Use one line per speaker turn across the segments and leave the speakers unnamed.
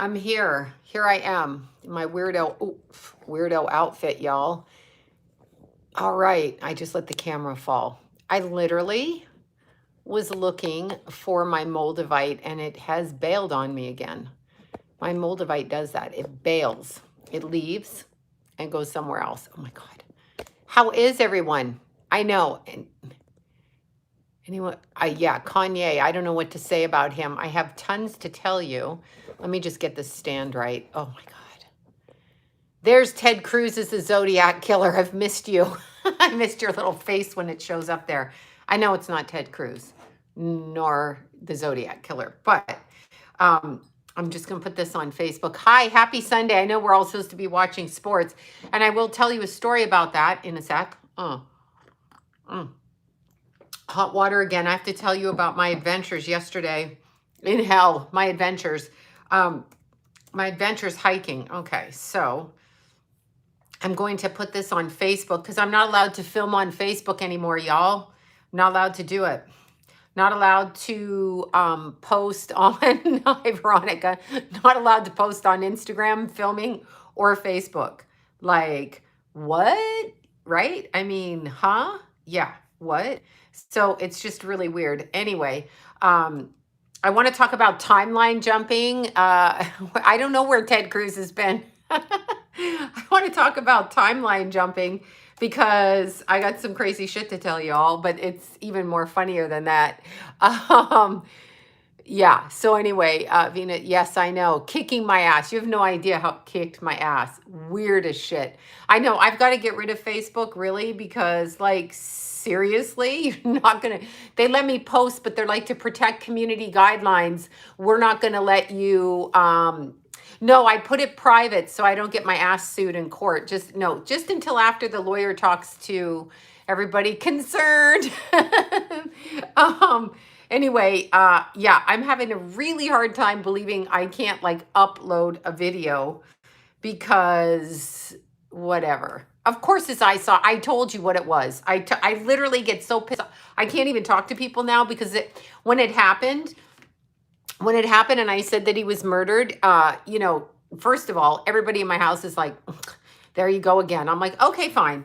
I'm here. Here I am. In my weirdo outfit, y'all. All right. I just let the camera fall. I literally was looking for my Moldavite and it has bailed on me again. My Moldavite does that. It bails. It leaves and goes somewhere else. Oh my God. How is everyone? I know. And anyone, yeah, Kanye. I don't know what to say about him. I have tons to tell you. Let me just get this stand right. Oh my God. There's Ted Cruz as the Zodiac Killer. I've missed you. I missed your little face when it shows up there. I know it's not Ted Cruz nor the Zodiac Killer, but I'm just going to put this on Facebook. Hi, happy Sunday. I know we're all supposed to be watching sports, and I will tell you a story about that in a sec. Hot water again. I have to tell you about my adventures yesterday in hell. My adventures hiking. Okay, so I'm going to put this on Facebook because I'm not allowed to film on Facebook anymore, y'all. I'm not allowed to do it. Not allowed to post on, hi Veronica, not allowed to post on Instagram filming or Facebook. Like, what? Right? I mean, huh? Yeah, what? So it's just really weird. Anyway, I want to talk about timeline jumping. I don't know where Ted Cruz has been. I want to talk about timeline jumping because I got some crazy shit to tell y'all, but it's even more funnier than that. Yeah. So anyway, Vina, yes, I know. Kicking my ass. You have no idea how it kicked my ass. Weird as shit. I know. I've got to get rid of Facebook, really, because, like, seriously, you're not going to. They let me post, but they're like, to protect community guidelines, we're not going to let you. No, I put it private so I don't get my ass sued in court. Just until after the lawyer talks to everybody concerned. Anyway, yeah, I'm having a really hard time believing I can't like upload a video because whatever. Of course, as I told you what it was. I literally get so pissed off. I can't even talk to people now because when it happened and I said that he was murdered, first of all, everybody in my house is like, there you go again. I'm like, okay, fine.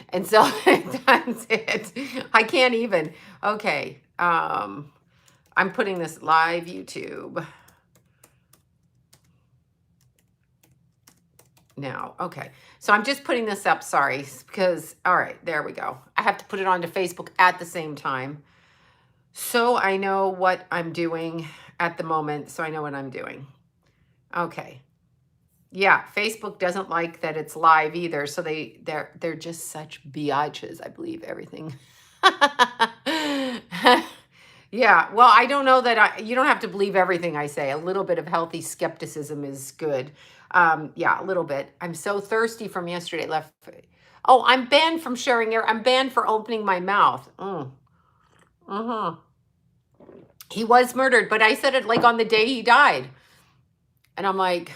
And so that's it. I can't even. Okay. I'm putting this live YouTube now. Okay. So I'm just putting this up. Sorry. Because, all right, there we go. I have to put it onto Facebook at the same time. So I know what I'm doing at the moment. So I know what I'm doing. Okay. Yeah, Facebook doesn't like that it's live either. So they're just such biatches, I believe everything. Yeah, well, I don't know that you don't have to believe everything I say. A little bit of healthy skepticism is good. Yeah, a little bit. I'm so thirsty from yesterday. Oh, I'm banned from sharing air. I'm banned for opening my mouth. He was murdered, but I said it like on the day he died. And I'm like,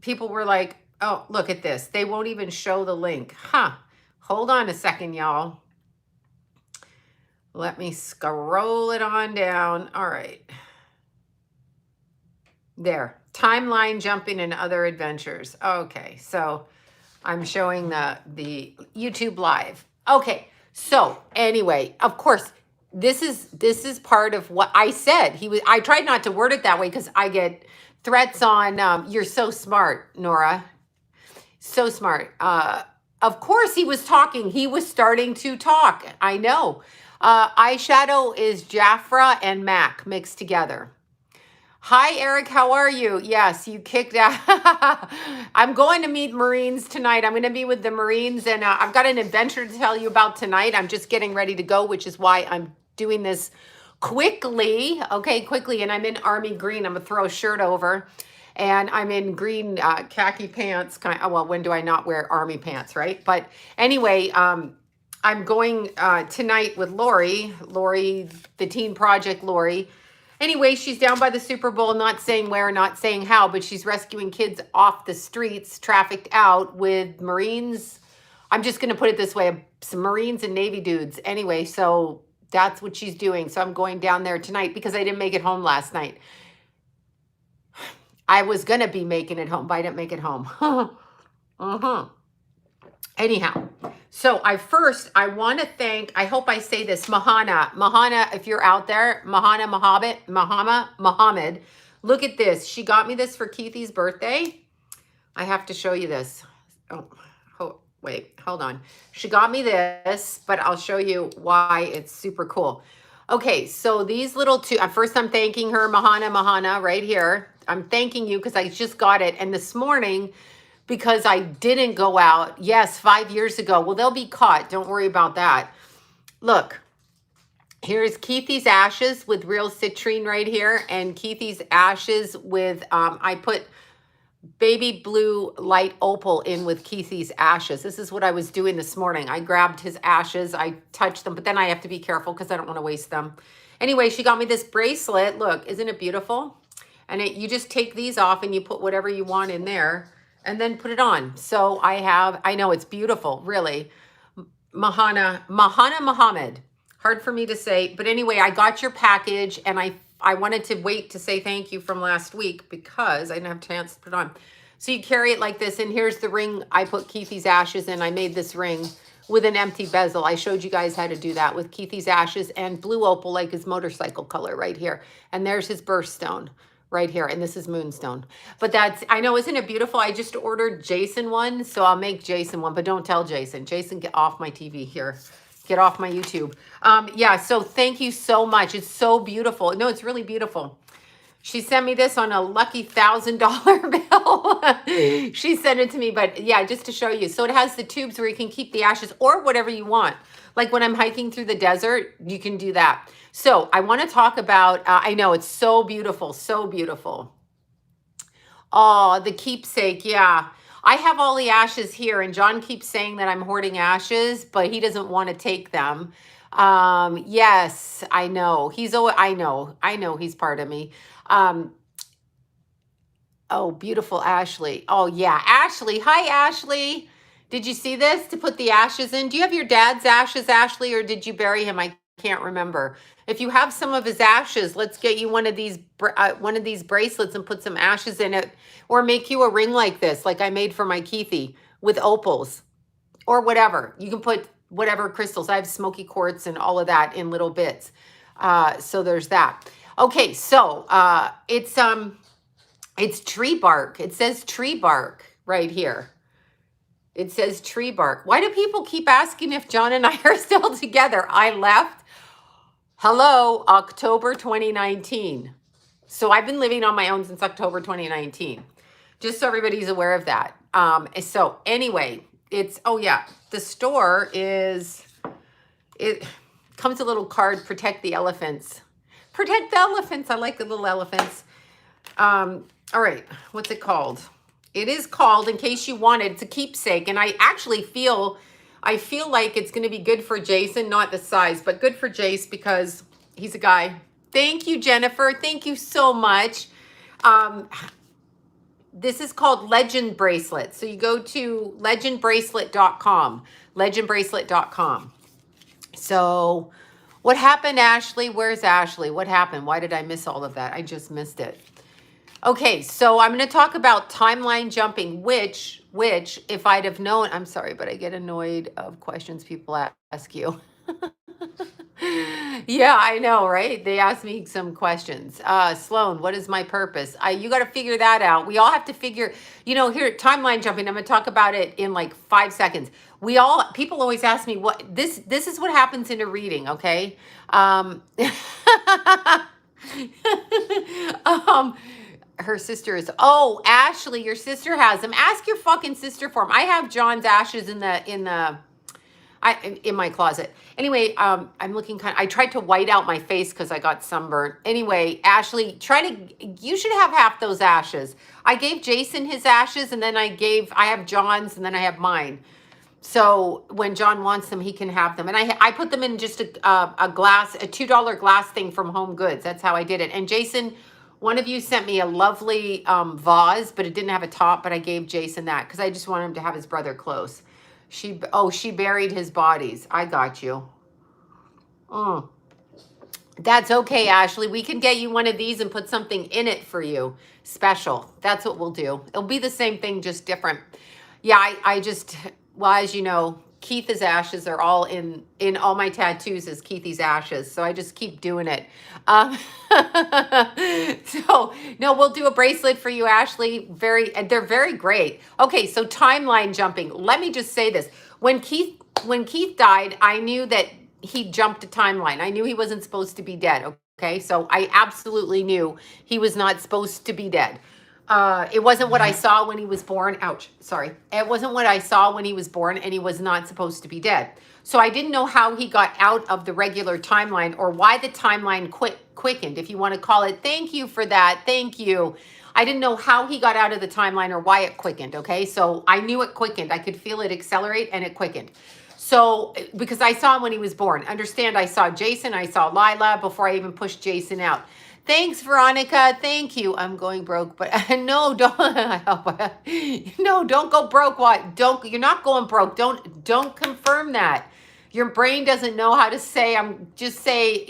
people were like, oh, look at this. They won't even show the link. Huh. Hold on a second, y'all. Let me scroll it on down. All right. There. Timeline jumping and other adventures. Okay. So I'm showing the YouTube live. Okay. So anyway, of course, this is part of what I said. I tried not to word it that way because I get threats on, you're so smart, Nora. So smart. Of course he was talking. He was starting to talk. I know. Eyeshadow is Jafra and MAC mixed together. Hi, Eric. How are you? Yes, you kicked out. I'm going to meet Marines tonight. I'm going to be with the Marines, and I've got an adventure to tell you about tonight. I'm just getting ready to go, which is why I'm doing this quickly. Okay, quickly. And I'm in Army green. I'm going to throw a shirt over. And I'm in green khaki pants. Well, when do I not wear Army pants, right? But anyway, I'm going tonight with Lori, the Teen Project Lori. Anyway, she's down by the Super Bowl, not saying where, not saying how, but she's rescuing kids off the streets, trafficked out with Marines. I'm just going to put it this way, some Marines and Navy dudes. Anyway, so that's what she's doing. So I'm going down there tonight because I didn't make it home last night. I was going to be making it home, but I didn't make it home. Anyhow, so I want to thank, I hope I say this, Mahana, if you're out there, Mahana Muhammad, look at this. She got me this for Keithy's birthday. I have to show you this. Wait, hold on. She got me this, but I'll show you why it's super cool. Okay, so these little two, at first I'm thanking her, Mahana, right here. I'm thanking you because I just got it. And this morning, because I didn't go out, yes, 5 years ago. Well, they'll be caught. Don't worry about that. Look, here's Keithy's ashes with real citrine right here. And Keithy's ashes with, I put baby blue light opal in with Keithy's ashes. This is what I was doing this morning. I grabbed his ashes, I touched them, but then I have to be careful because I don't want to waste them. Anyway, she got me this bracelet. Look, isn't it beautiful? And you just take these off and you put whatever you want in there and then put it on. So I know it's beautiful, really. Mahana Muhammad. Hard for me to say. But anyway, I got your package and I wanted to wait to say thank you from last week because I didn't have a chance to put it on. So you carry it like this, and here's the ring I put Keithy's ashes in. I made this ring with an empty bezel. I showed you guys how to do that with Keithy's ashes and blue opal, like his motorcycle color right here. And there's his birthstone right here, and this is moonstone. But that's, I know, isn't it beautiful? I just ordered Jason one, so I'll make Jason one, but don't tell Jason. Jason, get off my TV here. Get off my YouTube. Yeah, so thank you so much. It's so beautiful. No, it's really beautiful. She sent me this on a lucky $1,000 bill. She sent it to me, but yeah, just to show you. So it has the tubes where you can keep the ashes or whatever you want. Like when I'm hiking through the desert, you can do that. So I want to talk about, I know it's so beautiful, so beautiful. Oh, the keepsake, yeah. I have all the ashes here, and John keeps saying that I'm hoarding ashes, but he doesn't want to take them. Yes, I know. I know he's part of me. Oh, beautiful Ashley. Oh, yeah. Ashley. Hi, Ashley. Did you see this to put the ashes in? Do you have your dad's ashes, Ashley, or did you bury him? I can't remember. If you have some of his ashes, let's get you one of these bracelets and put some ashes in it, or make you a ring like this, like I made for my Keithy with opals or whatever. You can put whatever crystals. I have smoky quartz and all of that in little bits. So there's that. Okay, so it's tree bark. It says tree bark right here. It says tree bark. Why do people keep asking if John and I are still together? I left. Hello, October 2019. So I've been living on my own since October 2019. Just so everybody's aware of that. So anyway, oh yeah, the store it comes a little card, protect the elephants. Protect the elephants. I like the little elephants. All right, what's it called? It is called, in case you wanted, it's a keepsake. And I actually feel like it's going to be good for Jason, not the size, but good for Jace because he's a guy. Thank you, Jennifer. Thank you so much. This is called Legend Bracelet. So you go to legendbracelet.com, legendbracelet.com. So what happened, Ashley? Where's Ashley? What happened? Why did I miss all of that? I just missed it. Okay, so I'm going to talk about timeline jumping, which if I'd have known, I'm sorry, but I get annoyed of questions people ask you. Yeah, I know, right? They ask me some questions. Sloan, what is my purpose? You got to figure that out. We all have to figure, here, timeline jumping, I'm going to talk about it in like 5 seconds. People always ask me this is what happens in a reading, okay? Her sister is, Ashley, your sister has them. Ask your fucking sister for them. I have John's ashes in my closet. Anyway, I'm looking I tried to white out my face because I got sunburned. Anyway, Ashley, you should have half those ashes. I gave Jason his ashes, and then I have John's, and then I have mine. So when John wants them, he can have them. And I put them in just a $2 glass thing from Home Goods. That's how I did it. And Jason, one of you sent me a lovely vase, but it didn't have a top, but I gave Jason that because I just want him to have his brother close. She buried his bodies. I got you. That's okay, Ashley. We can get you one of these and put something in it for you. Special. That's what we'll do. It'll be the same thing, just different. Yeah, I just, well, as you know, Keith's ashes are all in all my tattoos is Keithy's ashes. So I just keep doing it. Um, so no, we'll do a bracelet for you, Ashley. They're very great. Okay, so timeline jumping. Let me just say this. When Keith died, I knew that he jumped a timeline. I knew he wasn't supposed to be dead. Okay, so I absolutely knew he was not supposed to be dead. It wasn't what I saw when he was born. Ouch, sorry. It wasn't what I saw when he was born, and he was not supposed to be dead. So I didn't know how he got out of the regular timeline or why the timeline quickened, if you want to call it. Thank you for that. Thank you. I didn't know how he got out of the timeline or why it quickened, okay? So I knew it quickened. I could feel it accelerate, and it quickened. So, because I saw him when he was born. Understand, I saw Jason, I saw Lila before I even pushed Jason out. Thanks, Veronica. Thank you. I'm going broke, but no, don't. No, don't go broke. What? Don't. You're not going broke. Don't confirm that. Your brain doesn't know how to say. Just say,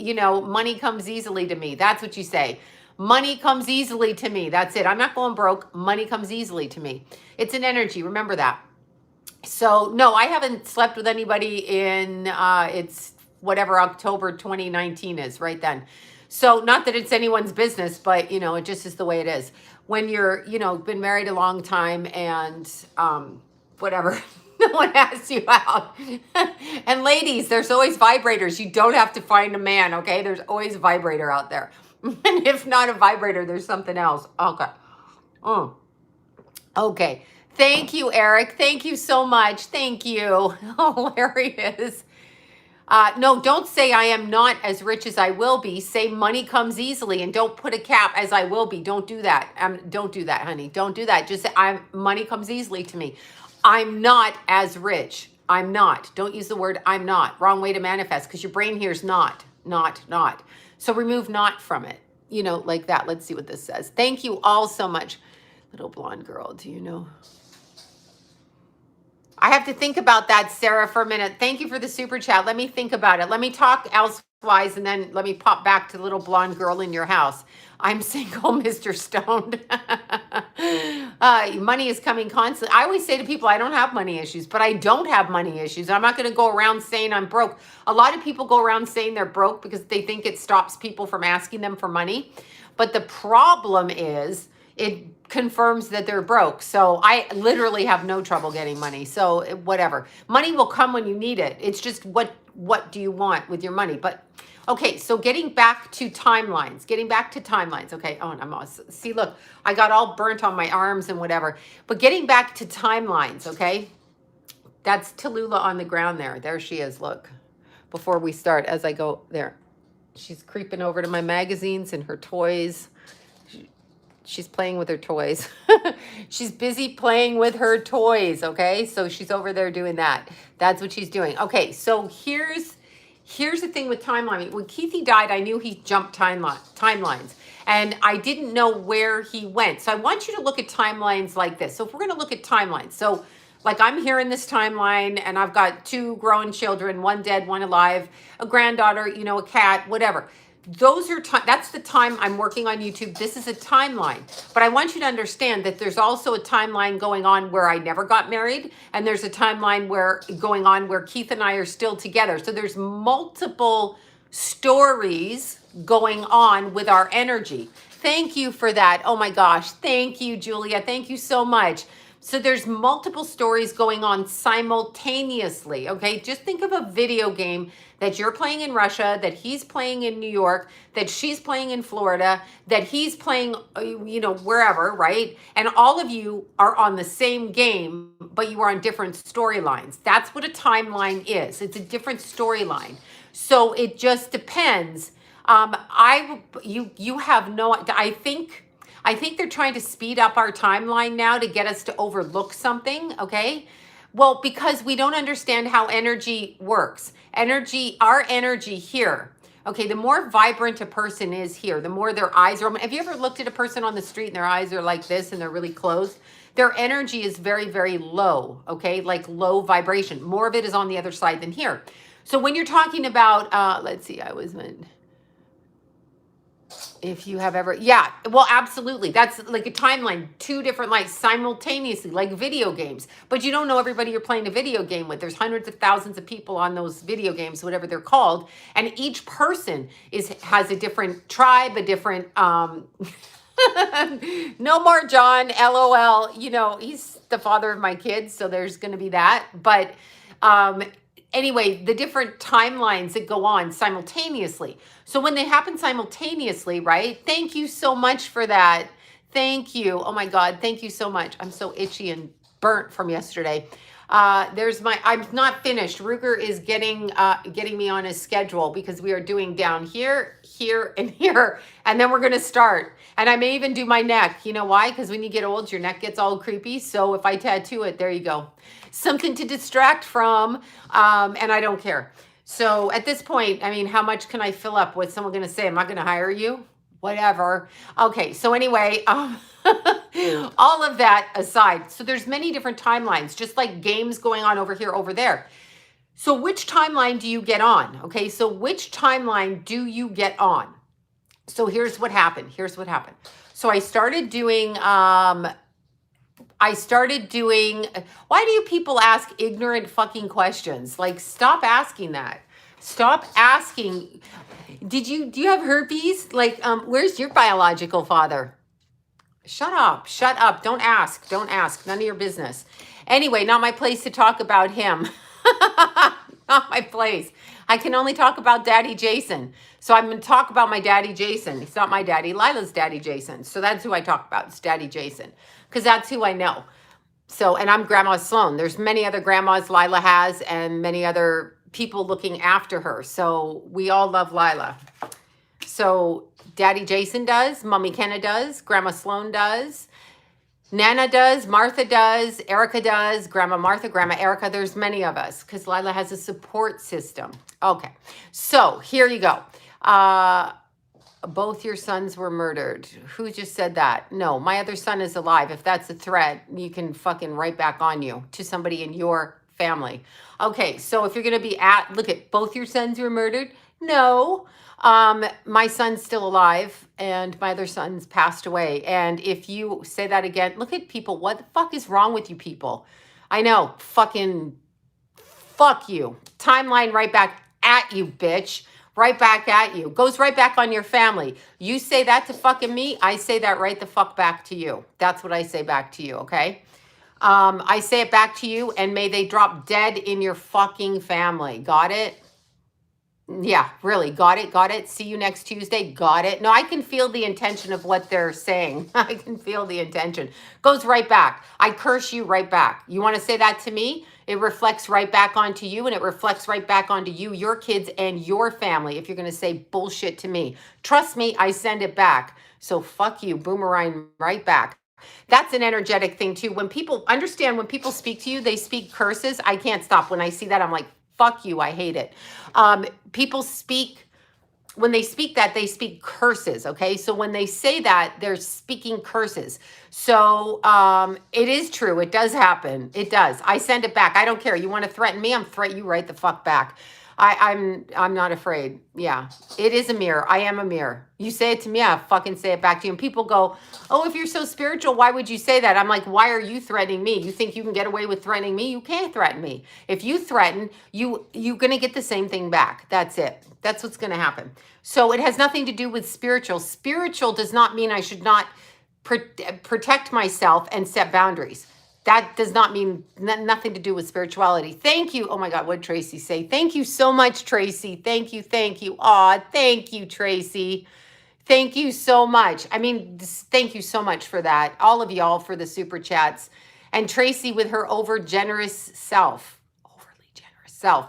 money comes easily to me. That's what you say. Money comes easily to me. That's it. I'm not going broke. Money comes easily to me. It's an energy. Remember that. So no, I haven't slept with anybody in it's whatever October 2019 is, right then. So not that it's anyone's business, but it just is the way it is. When you're, been married a long time and whatever, no one asks you out. And ladies, there's always vibrators. You don't have to find a man, okay? There's always a vibrator out there. And if not a vibrator, there's something else. Okay. Okay. Thank you, Eric. Thank you so much. Thank you. Hilarious. No, don't say I am not as rich as I will be. Say money comes easily, and don't put a cap as I will be. Don't do that. Don't do that, honey. Don't do that. Just say money comes easily to me. I'm not as rich. I'm not. Don't use the word I'm not. Wrong way to manifest, because your brain hears not. So remove not from it. Like that. Let's see what this says. Thank you all so much. Little blonde girl, do you know? I have to think about that, Sarah, for a minute. Thank you for the super chat. Let me think about it. Let me talk elsewise, and then let me pop back to the little blonde girl in your house. I'm single, Mr. Stoned. Money is coming constantly. I always say to people, I don't have money issues, but I don't have money issues. I'm not going to go around saying I'm broke. A lot of people go around saying they're broke because they think it stops people from asking them for money. But the problem is, it confirms that they're broke. So I literally have no trouble getting money. So whatever. Money will come when you need it. It's just what do you want with your money? But okay, so getting back to timelines. Okay. Oh, I'm all, see, look, I got all burnt on my arms and whatever. But getting back to timelines, okay? That's Tallulah on the ground there. There she is, look. Before we start, as I go there. She's creeping over to my magazines and her toys. She's playing with her toys. She's busy playing with her toys, okay? So she's over there doing that. That's what she's doing. Okay, so here's the thing with timeline. When Keithy died, I knew he jumped timelines. And I didn't know where he went. So I want you to look at timelines like this. So if we're going to look at timelines. So like I'm here in this timeline, and I've got 2 grown children, 1 dead, 1 alive, a granddaughter, a cat, whatever. That's the time I'm working on YouTube. This is a timeline. But I want you to understand that there's also a timeline going on where I never got married. And there's a timeline going on where Keith and I are still together. So there's multiple stories going on with our energy. Thank you for that. Oh my gosh. Thank you, Julia. Thank you so much. So there's multiple stories going on simultaneously, okay? Just think of a video game that you're playing in Russia, that he's playing in New York, that she's playing in Florida, that he's playing, wherever, right? And all of you are on the same game, but you are on different storylines. That's what a timeline is. It's a different storyline. So it just depends. You have no, I think they're trying to speed up our timeline now to get us to overlook something, okay? Well, because we don't understand how energy works. Our energy here, okay, the more vibrant a person is here, the more their eyes are, have you ever looked at a person on the street and their eyes are like this and they're really closed? Their energy is very, very low, okay, like low vibration. More of it is on the other side than here. So when you're talking about, let's see, If you have ever, yeah, well, absolutely. That's like a timeline, two different lights simultaneously, like video games. But you don't know everybody you're playing a video game with. There's hundreds of thousands of people on those video games, whatever they're called, and each person has a different tribe, a different no more John, LOL. You know, he's the father of my kids, so there's going to be that. But um, anyway, the different timelines that go on simultaneously. So when they happen simultaneously, right? Thank you so much for that. Thank you. Oh my God, thank you so much. I'm so itchy and burnt from yesterday. There's my, I'm not finished. Ruger is getting me on his schedule because we are doing down here, here, and here. And then we're going to start. And I may even do my neck. You know why? Because when you get old, your neck gets all creepy. So if I tattoo it, there you go. Something to distract from. And I don't care. So at this point, I mean, how much can I fill up? What's someone going to say? I'm not going to hire you? Whatever. Okay. So anyway, all of that aside, so there's many different timelines, just like games going on over here, over there. So which timeline do you get on? Okay, so which timeline do you get on? So here's what happened. So I started doing, why do you people ask ignorant fucking questions? Like, stop asking that. Stop asking. Do you have herpes? Like, where's your biological father? Shut up. Don't ask. None of your business. Anyway, not my place to talk about him. Not my place. I can only talk about Daddy Jason. So I'm going to talk about my daddy Jason. He's not my daddy. Lila's daddy Jason. So that's who I talk about. It's Daddy Jason. Because that's who I know. So, and I'm Grandma Sloan. There's many other grandmas Lila has and many other people looking after her. So we all love Lila. So Daddy Jason does, Mommy Kenna does, Grandma Sloan does, Nana does, Martha does, Erica does, Grandma Martha, Grandma Erica. There's many of us because Lila has a support system. Okay, so here you go. Both your sons were murdered. Who just said that? No, my other son is alive. If that's a threat, you can fucking right back on you to somebody in your family. Okay, so if you're going to be look at both your sons were murdered. No, my son's still alive and my other son's passed away. And if you say that again, look at people. What the fuck is wrong with you people? I know, fucking fuck you. Timeline right back at you, bitch. Right back at you. Goes right back on your family. You say that to fucking me, I say that right the fuck back to you. That's what I say back to you, okay? I say it back to you, and may they drop dead in your fucking family. Got it? Yeah, really. Got it. See you next Tuesday. Got it. No, I can feel the intention of what they're saying. I can feel the intention. Goes right back. I curse you right back. You want to say that to me? It reflects right back onto you, and it reflects right back onto you, your kids, and your family if you're going to say bullshit to me. Trust me, I send it back. So fuck you, boomerang right back. That's an energetic thing too. When people understand, when people speak to you, they speak curses. I can't stop. When I see that, I'm like, fuck you, I hate it. People speak, when they speak that, they speak curses, okay? So when they say that, they're speaking curses. So it is true. It does happen. It does. I send it back. I don't care. You want to threaten me? I'm threaten you right the fuck back. I'm not afraid. Yeah, it is a mirror. I am a mirror. You say it to me, I fucking say it back to you. And people go, oh, if you're so spiritual, why would you say that? I'm like, why are you threatening me? You think you can get away with threatening me? You can't threaten me. If you threaten, you're going to get the same thing back. That's it. That's what's going to happen. So it has nothing to do with spiritual. Spiritual does not mean I should not protect myself and set boundaries. That does not mean nothing to do with spirituality. Thank you. Oh my God, what did Tracy say? Thank you so much, Tracy. Thank you. Aw, thank you, Tracy. Thank you so much. I mean, thank you so much for that. All of y'all for the super chats. And Tracy with her overly generous self.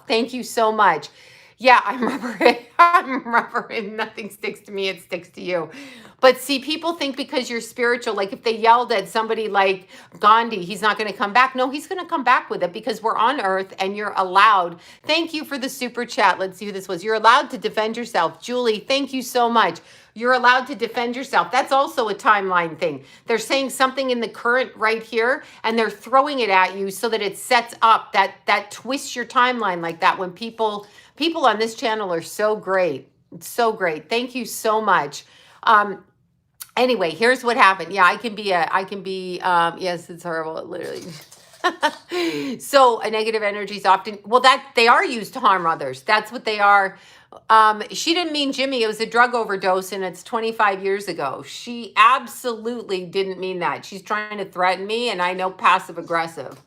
Thank you so much. Yeah, I'm rubbering. Nothing sticks to me, it sticks to you. But see, people think because you're spiritual, like if they yelled at somebody like Gandhi, he's not going to come back. No, he's going to come back with it because we're on earth and you're allowed. Thank you for the super chat. Let's see who this was. You're allowed to defend yourself. Julie, thank you so much. You're allowed to defend yourself. That's also a timeline thing. They're saying something in the current right here, and they're throwing it at you so that it sets up that twists your timeline like that. When people on this channel are so great. It's so great. Thank you so much. Anyway, here's what happened. Yeah, yes, it's horrible. It literally. So a negative energy is often, well, that they are used to harm others. That's what they are. She didn't mean Jimmy. It was a drug overdose and it's 25 years ago. She absolutely didn't mean that. She's trying to threaten me, and I know passive aggressive.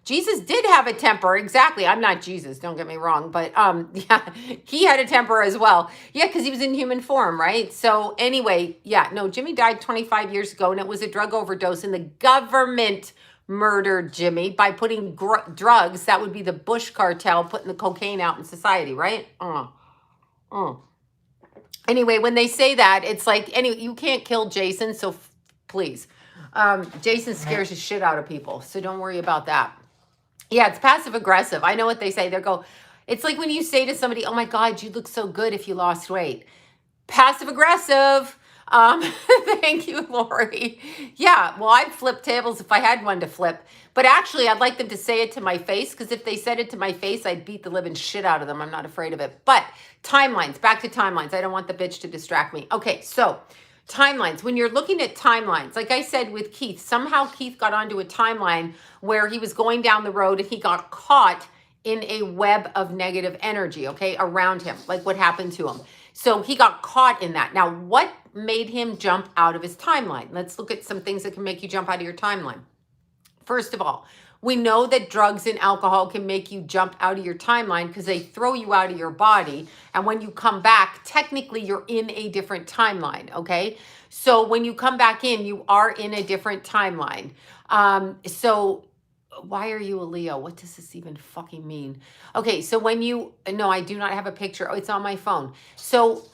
Jesus did have a temper. Exactly. I'm not Jesus, don't get me wrong, but yeah, he had a temper as well. Yeah, because he was in human form, right? So anyway, yeah, no, Jimmy died 25 years ago and it was a drug overdose, and the government murdered Jimmy by putting drugs. That would be the Bush cartel putting the cocaine out in society, right? Anyway, when they say that, it's like, anyway, you can't kill Jason, so please. Jason scares the shit out of people, so don't worry about that. Yeah, it's passive aggressive. I know what they say. They go, it's like when you say to somebody, oh my God, you look so good if you lost weight. Passive aggressive. Thank you, Lori. Yeah, well, I'd flip tables if I had one to flip. But actually, I'd like them to say it to my face, because if they said it to my face, I'd beat the living shit out of them. I'm not afraid of it. But timelines, back to timelines. I don't want the bitch to distract me. Okay, so timelines. When you're looking at timelines, like I said with Keith, somehow Keith got onto a timeline where he was going down the road and he got caught in a web of negative energy, okay, around him, like what happened to him. So he got caught in that. Now, what made him jump out of his timeline? Let's look at some things that can make you jump out of your timeline. First of all, we know that drugs and alcohol can make you jump out of your timeline because they throw you out of your body. And when you come back, technically you're in a different timeline, okay? So when you come back in, you are in a different timeline. So why are you a Leo? What does this even fucking mean? Okay, so no, I do not have a picture. Oh, it's on my phone. So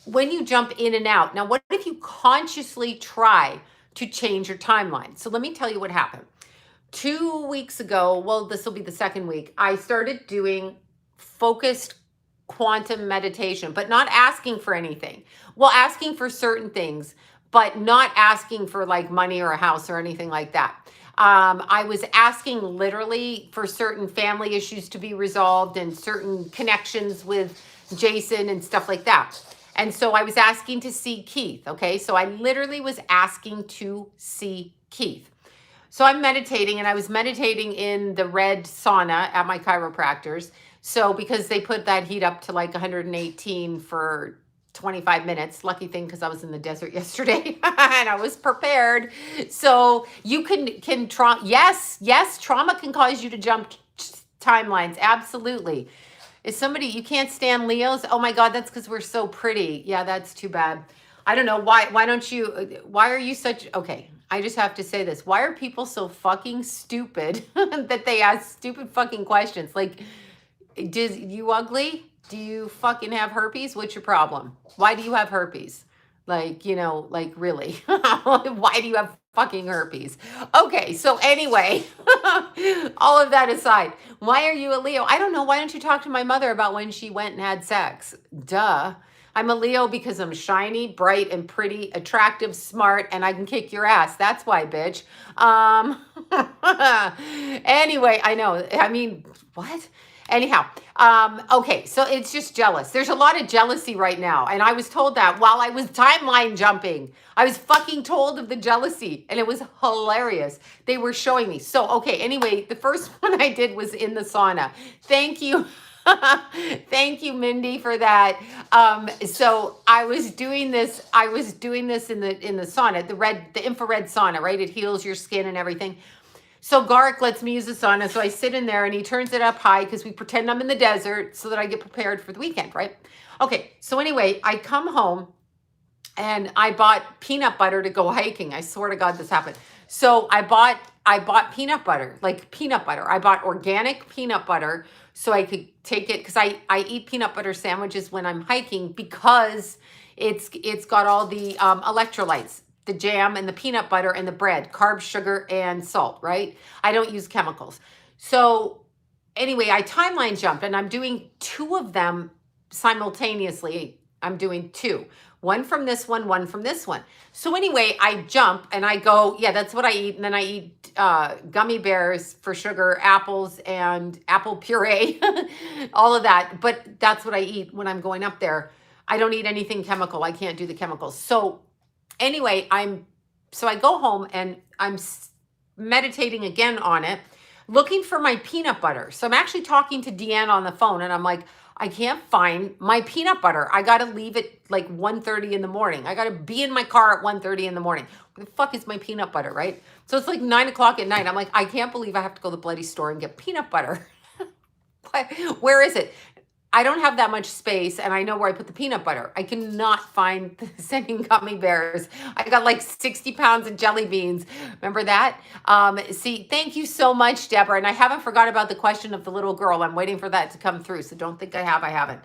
when you jump in and out, now what if you consciously try to change your timeline? So let me tell you what happened. 2 weeks ago, well, this will be the second week, I started doing focused quantum meditation, but not asking for anything. Well, asking for certain things, but not asking for like money or a house or anything like that. I was asking literally for certain family issues to be resolved and certain connections with Jason and stuff like that. And so I was asking to see Keith, okay? So I literally was asking to see Keith. So I'm meditating, and I was meditating in the red sauna at my chiropractor's. So because they put that heat up to like 118 for 25 minutes. Lucky thing, because I was in the desert yesterday and I was prepared. So you can trauma. Yes, trauma can cause you to jump timelines. Absolutely. Is somebody, you can't stand Leos? Oh my God, that's because we're so pretty. Yeah, that's too bad. I don't know. Why are you such, okay. I just have to say this. Why are people so fucking stupid that they ask stupid fucking questions? Like, you ugly? Do you fucking have herpes? What's your problem? Why do you have herpes? Like, like really? Why do you have fucking herpes? Okay, so anyway, all of that aside, why are you a Leo? I don't know. Why don't you talk to my mother about when she went and had sex? Duh. I'm a Leo because I'm shiny, bright, and pretty, attractive, smart, and I can kick your ass. That's why, bitch. Anyway, I know. I mean, what? Anyhow, okay, so it's just jealous. There's a lot of jealousy right now. And I was told that while I was timeline jumping. I was fucking told of the jealousy, and it was hilarious. They were showing me. So, okay, anyway, the first one I did was in the sauna. Thank you. Thank you, Mindy, for that. So I was doing this in the sauna, the infrared sauna, right? It heals your skin and everything. So Garrick lets me use the sauna. So I sit in there and he turns it up high because we pretend I'm in the desert so that I get prepared for the weekend, right? Okay. So anyway, I come home and I bought peanut butter to go hiking. I swear to God, this happened. So I bought peanut butter, like peanut butter. I bought organic peanut butter so I could take it, because I eat peanut butter sandwiches when I'm hiking because it's got all the electrolytes, the jam and the peanut butter and the bread, carbs, sugar, and salt, right? I don't use chemicals. So anyway, I timeline jumped and I'm doing 2 of them simultaneously. I'm doing 2. One from this one from this one. So anyway, I jump and I go, yeah, that's what I eat. And then I eat gummy bears for sugar, apples and apple puree, all of that. But that's what I eat when I'm going up there. I don't eat anything chemical. I can't do the chemicals. So anyway, so I go home and I'm meditating again on it, looking for my peanut butter. So I'm actually talking to Deanna on the phone and I'm like, I can't find my peanut butter. I got to leave it like 1:30 in the morning. I got to be in my car at 1:30 in the morning. Where the fuck is my peanut butter, right? So it's like 9 o'clock at night. I'm like, I can't believe I have to go to the bloody store and get peanut butter. Where is it? I don't have that much space and I know where I put the peanut butter. I cannot find the sending gummy bears. I got like 60 pounds of jelly beans. Remember that? See, thank you so much, Deborah. And I haven't forgot about the question of the little girl. I'm waiting for that to come through. So don't think I haven't.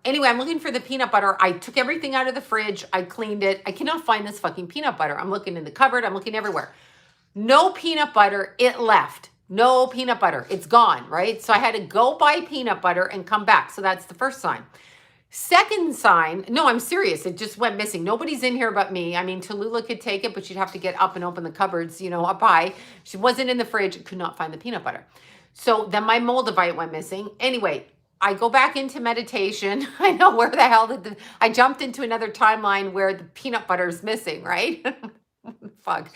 Anyway, I'm looking for the peanut butter. I took everything out of the fridge. I cleaned it. I cannot find this fucking peanut butter. I'm looking in the cupboard. I'm looking everywhere. No peanut butter. It left. No peanut butter. It's gone, right? So I had to go buy peanut butter and come back. So that's the first sign. Second sign, no, I'm serious. It just went missing. Nobody's in here but me. I mean, Tallulah could take it, but she'd have to get up and open the cupboards, up high. She wasn't in the fridge, could not find the peanut butter. So then my Moldavite went missing. Anyway, I go back into meditation. I know where the hell I jumped into another timeline where the peanut butter is missing, right? Fuck.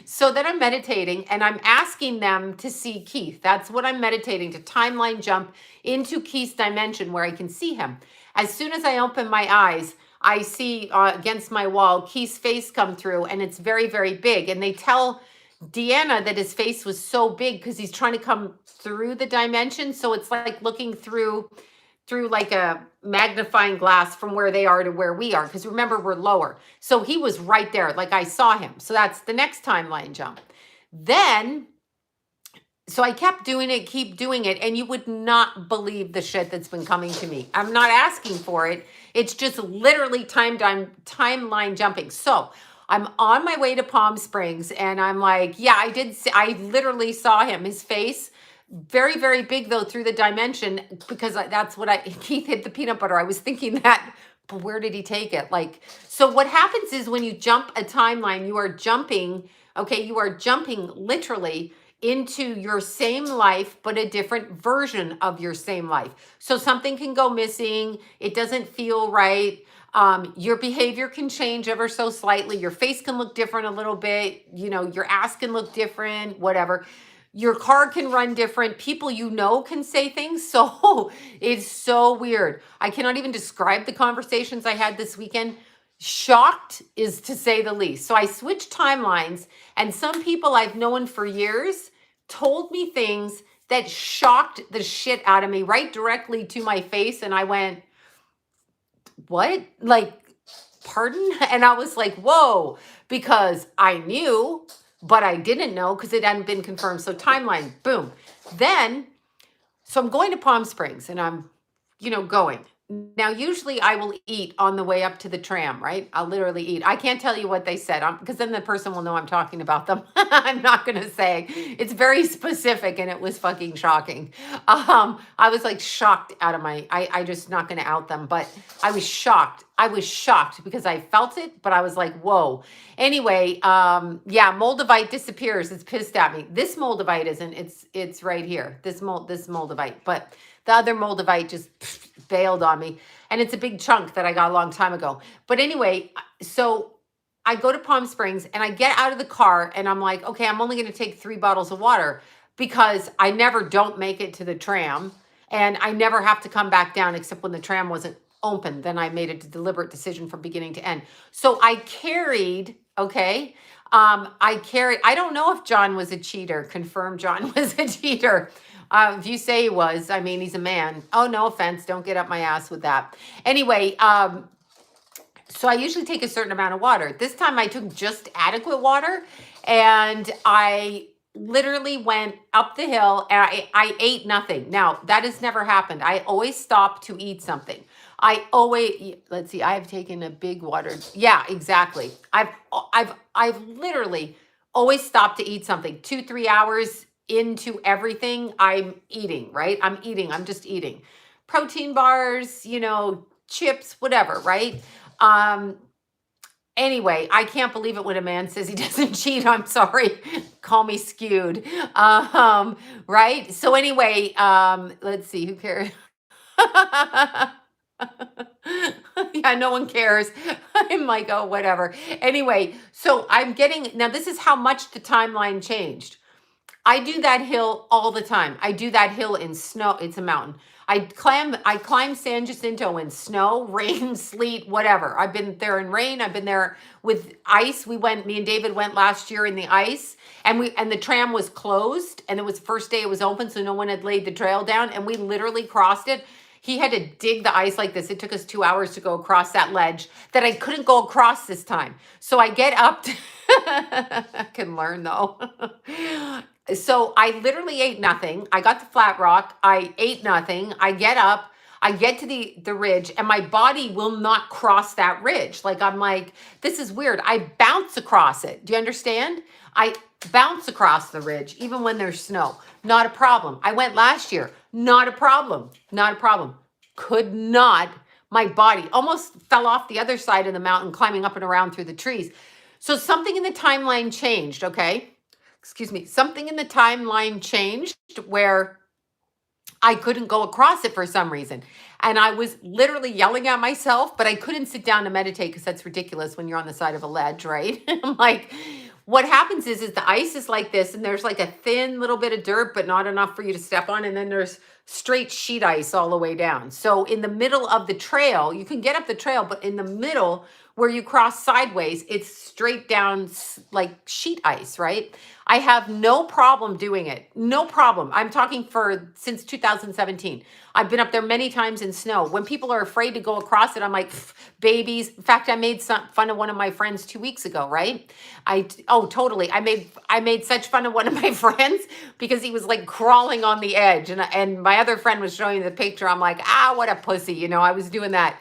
So then I'm meditating and I'm asking them to see Keith. That's what I'm meditating, to timeline jump into Keith's dimension where I can see him. As soon as I open my eyes, I see against my wall Keith's face come through and it's very, very big. And they tell Deanna that his face was so big because he's trying to come through the dimension. So it's like looking through like a magnifying glass from where they are to where we are. Because remember, we're lower. So he was right there. Like I saw him. So that's the next timeline jump. Then, so I kept doing it, keep doing it. And you would not believe the shit that's been coming to me. I'm not asking for it. It's just literally timeline jumping. So I'm on my way to Palm Springs and I'm like, yeah, I literally saw him, his face. Very, very big though through the dimension because that's what Keith hit the peanut butter. I was thinking that, but where did he take it? So what happens is when you jump a timeline, you are jumping, you are jumping literally into your same life, but a different version of your same life. So something can go missing. It doesn't feel right. Your behavior can change ever so slightly. Your face can look different a little bit. Your ass can look different, whatever. Your car can run different. People can say things. So it's so weird. I cannot even describe the conversations I had this weekend. Shocked is to say the least. So I switched timelines and some people I've known for years told me things that shocked the shit out of me right directly to my face. And I went, what? Pardon? And I was like, whoa, because I knew, but I didn't know because it hadn't been confirmed. So timeline, boom. Then, so I'm going to Palm Springs and I'm, going. Now, usually I will eat on the way up to the tram, right? I'll literally eat. I can't tell you what they said because then the person will know I'm talking about them. I'm not going to say. It's very specific and it was fucking shocking. I was like shocked out of I just not going to out them, but I was shocked. I was shocked because I felt it, but I was like, whoa. Anyway, Moldavite disappears. It's pissed at me. This Moldavite isn't. It's right here. This Moldavite, but the other Moldavite just bailed on me. And it's a big chunk that I got a long time ago. But anyway, so I go to Palm Springs and I get out of the car and I'm like, okay, I'm only going to take 3 bottles of water because I never don't make it to the tram. And I never have to come back down except when the tram wasn't open. Then I made a deliberate decision from beginning to end. So I carried, I don't know if John was a cheater. Confirm John was a cheater. If you say he was, I mean, he's a man. Oh, no offense. Don't get up my ass with that. Anyway, so I usually take a certain amount of water. This time I took just adequate water and I literally went up the hill and I ate nothing. Now, that has never happened. I always stop to eat something. Let's see, I've taken a big water. Yeah, exactly. I've literally always stopped to eat something. 2-3 hours into everything I'm eating, right? I'm just eating protein bars, chips, whatever, right? Anyway, I can't believe it when a man says he doesn't cheat. I'm sorry. Call me skewed. Right? So anyway, let's see, who cares? Yeah, no one cares. I'm like, oh, whatever. Anyway, so I'm getting, now this is how much the timeline changed. I do that hill all the time. I do that hill in snow. It's a mountain. I climb San Jacinto in snow, rain, sleet, whatever. I've been there in rain. I've been there with ice. Me and David went last year in the ice, and the tram was closed, and it was the first day it was open, so no one had laid the trail down, and we literally crossed it. He had to dig the ice like this. It took us 2 hours to go across that ledge that I couldn't go across this time. So I get up to, I can learn though. So I literally ate nothing. I got the flat rock. I ate nothing. I get up. I get to the ridge, and my body will not cross that ridge. Like, I'm like, this is weird. I bounce across it. Do you understand? I bounce across the ridge even when there's snow. Not a problem. I went last year. Not a problem. Not a problem. Could not. My body almost fell off the other side of the mountain, climbing up and around through the trees. So something in the timeline changed, okay? Excuse me. Something in the timeline changed where I couldn't go across it for some reason. And I was literally yelling at myself, but I couldn't sit down to meditate because that's ridiculous when you're on the side of a ledge, right? I'm like, what happens is the ice is like this, and there's like a thin little bit of dirt, but not enough for you to step on. And then there's straight sheet ice all the way down. So in the middle of the trail, you can get up the trail, but in the middle where you cross sideways, it's straight down like sheet ice, right? I have no problem doing it. No problem. I'm talking since 2017. I've been up there many times in snow. When people are afraid to go across it, I'm like, babies. In fact, I made some fun of one of my friends 2 weeks ago, right? Totally. I made such fun of one of my friends because he was like crawling on the edge, and my other friend was showing the picture. I'm like, what a pussy. I was doing that.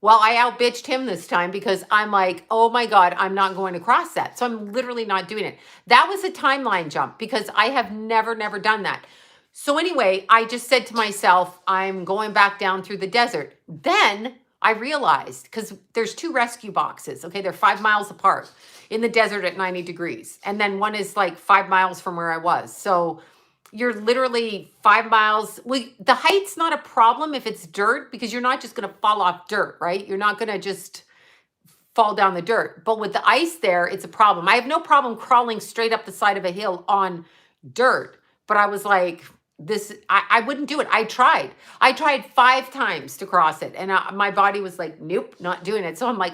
Well, I outbitched him this time because I'm like, oh my God, I'm not going to cross that. So I'm literally not doing it. That was a timeline jump because I have never done that. So anyway, I just said to myself, I'm going back down through the desert. Then I realized, because there's 2 rescue boxes, okay? They're 5 miles apart in the desert at 90 degrees. And then one is like 5 miles from where I was. So you're literally 5 miles. Well, the height's not a problem if it's dirt, because you're not just going to fall off dirt, right? You're not going to just fall down the dirt. But with the ice there, it's a problem. I have no problem crawling straight up the side of a hill on dirt. But I was like, I wouldn't do it. I tried 5 times to cross it. And my body was like, nope, not doing it. So I'm like,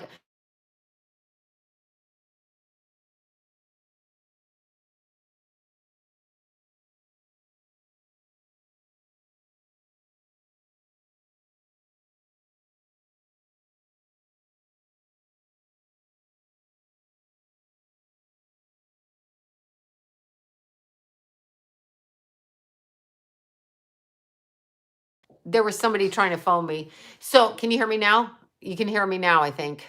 there was somebody trying to phone me. So can you hear me now? You can hear me now, I think.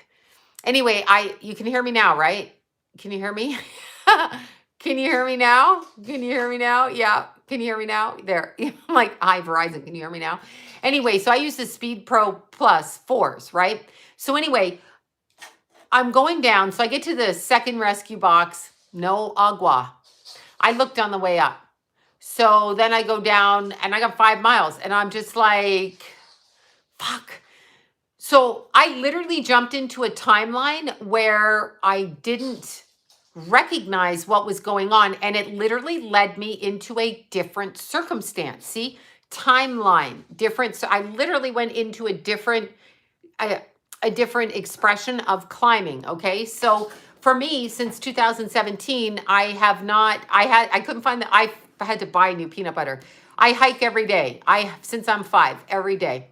Anyway, you can hear me now, right? Can you hear me? Can you hear me now? Can you hear me now? Yeah. Can you hear me now? There. I'm like, hi, Verizon. Can you hear me now? Anyway, so I use the Speed Pro Plus 4s, right? So anyway, I'm going down. So I get to the second rescue box. No agua. I looked on the way up. So then I go down and I got 5 miles and I'm just like, fuck. So I literally jumped into a timeline where I didn't recognize what was going on, and it literally led me into a different circumstance. See, timeline, different. So I literally went into a different expression of climbing. Okay, so for me, since 2017, I couldn't find I had to buy new peanut butter. I hike every day. Since I'm 5, every day.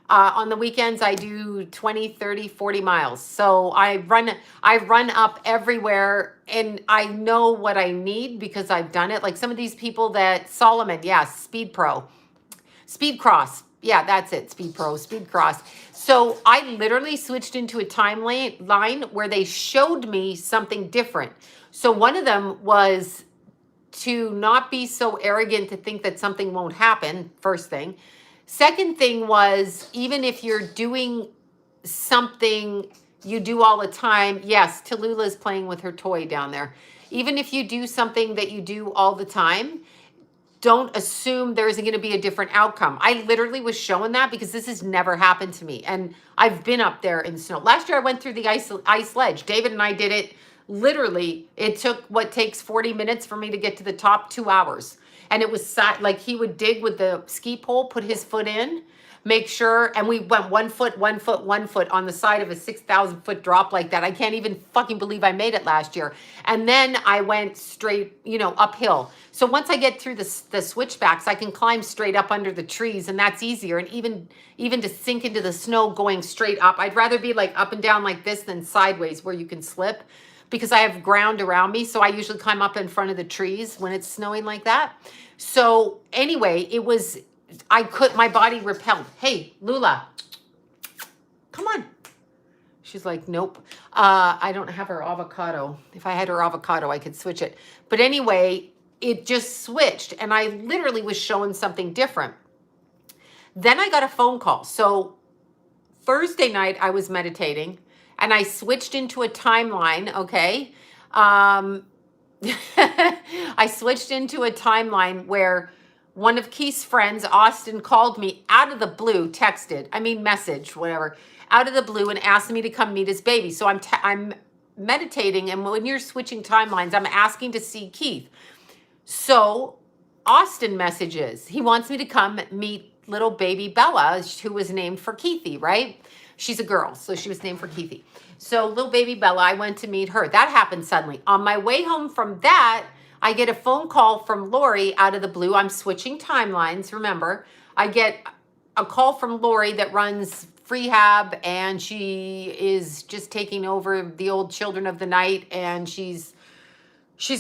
On the weekends, I do 20, 30, 40 miles. So I run up everywhere, and I know what I need because I've done it. Like some of these people that Solomon, yeah, Speed Pro, Speed Cross. Yeah, that's it. Speed Pro, Speed Cross. So I literally switched into a timeline where they showed me something different. So one of them was to not be so arrogant to think that something won't happen, first thing. Second thing was, even if you're doing something you do all the time, yes, Tallulah's playing with her toy down there. Even if you do something that you do all the time, don't assume there isn't going to be a different outcome. I literally was showing that because this has never happened to me. And I've been up there in snow. Last year I went through the ice ledge. David and I did it. Literally, it took what takes 40 minutes for me to get to the top, 2 hours. And it was like he would dig with the ski pole, put his foot in, make sure, and we went 1 foot, 1 foot, 1 foot on the side of a 6,000 foot drop like that. I can't even fucking believe I made it last year. And then I went straight, you know, uphill. So once I get through the switchbacks, I can climb straight up under the trees, and that's easier. And even to sink into the snow going straight up, I'd rather be like up and down like this than sideways where you can slip, because I have ground around me. So I usually climb up in front of the trees when it's snowing like that. So anyway, it was, my body repelled. Hey, Lula, come on. She's like, nope. I don't have her avocado. If I had her avocado, I could switch it. But anyway, it just switched, and I literally was showing something different. Then I got a phone call. So Thursday night I was meditating, and I switched into a timeline, okay? I switched into a timeline where one of Keith's friends, Austin, called me out of the blue, messaged, whatever, out of the blue, and asked me to come meet his baby. So I'm meditating, and when you're switching timelines, I'm asking to see Keith. So Austin messages. He wants me to come meet little baby Bella, who was named for Keithy, right? She's a girl, so she was named for Keithy. So little baby Bella, I went to meet her. That happened suddenly. On my way home from that, I get a phone call from Lori out of the blue. I'm switching timelines, remember. I get a call from Lori that runs Freehab, and she is just taking over the old Children of the Night, and she's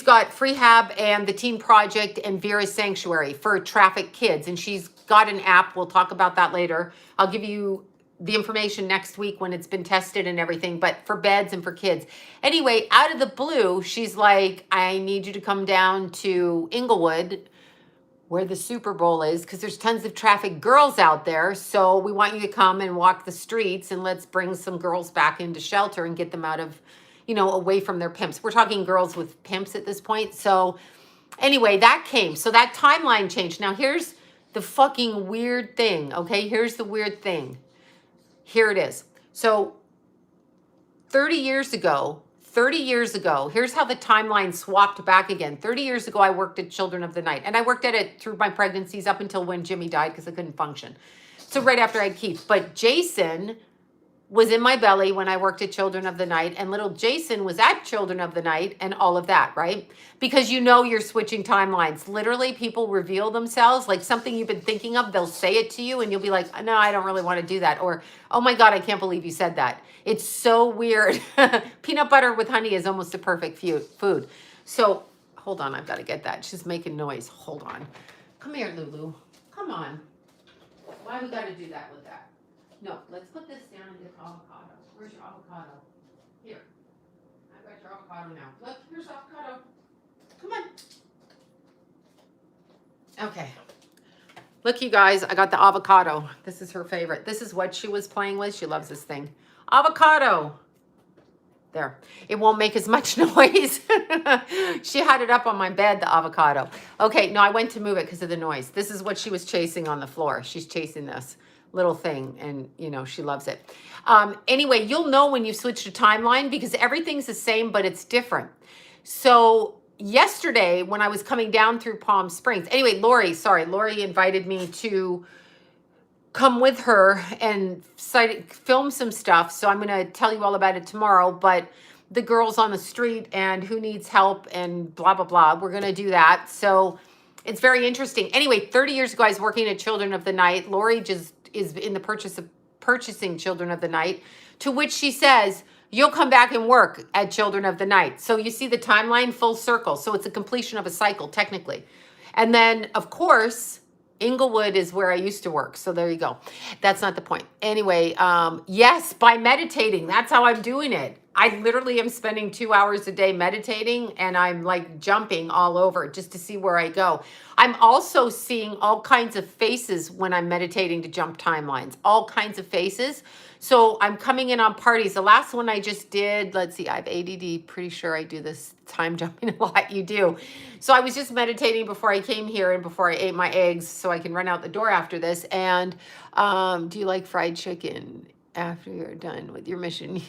got Freehab and the Teen Project and Vera's Sanctuary for trafficked kids, and she's got an app. We'll talk about that later. I'll give you the information next week when it's been tested and everything, but for beds and for kids. Anyway, out of the blue, she's like, I need you to come down to Inglewood, where the Super Bowl is, because there's tons of trafficked girls out there. So we want you to come and walk the streets, and let's bring some girls back into shelter and get them out of, you know, away from their pimps. We're talking girls with pimps at this point. So anyway, that came. So that timeline changed. Now here's the fucking weird thing, okay? Here's the weird thing. Here it is. So 30 years ago, here's how the timeline swapped back again. 30 years ago, I worked at Children of the Night, and I worked at it through my pregnancies up until when Jimmy died because I couldn't function. So right after I had Keith. But Jason was in my belly when I worked at Children of the Night, and little Jason was at Children of the Night and all of that, right? Because you know you're switching timelines. Literally, people reveal themselves, like something you've been thinking of, they'll say it to you, and you'll be like, no, I don't really want to do that. Or, oh my God, I can't believe you said that. It's so weird. Peanut butter with honey is almost a perfect food. So, hold on, I've got to get that. She's making noise. Hold on. Come here, Lulu. Come on. Why we got to do that with that? No, let's put this down and get avocado. Where's your avocado? Here. I've got your avocado now. Look, here's avocado. Come on. Okay. Look, you guys, I got the avocado. This is her favorite. This is what she was playing with. She loves this thing. Avocado. There. It won't make as much noise. She had it up on my bed, the avocado. Okay, no, I went to move it because of the noise. This is what she was chasing on the floor. She's chasing this little thing, and you know she loves it. Anyway, you'll know when you switch to timeline because everything's the same, but it's different. So yesterday when I was coming down through Palm Springs, anyway, Lori invited me to come with her and film some stuff. So I'm going to tell you all about it tomorrow, but the girls on the street and who needs help and blah, blah, blah. We're going to do that. So it's very interesting. Anyway, 30 years ago, I was working at Children of the Night. Lori just is in the purchasing Children of the Night, to which she says, you'll come back and work at Children of the Night. So you see the timeline full circle. So it's a completion of a cycle, technically. And then, of course, Inglewood is where I used to work. So there you go. That's not the point. Anyway, yes, by meditating. That's how I'm doing it. I literally am spending 2 hours a day meditating, and I'm like jumping all over just to see where I go. I'm also seeing all kinds of faces when I'm meditating to jump timelines, all kinds of faces. So I'm coming in on parties. The last one I just did, let's see, I have ADD, pretty sure I do this time jumping a lot. You do. So I was just meditating before I came here and before I ate my eggs so I can run out the door after this. And do you like fried chicken? After you're done with your mission.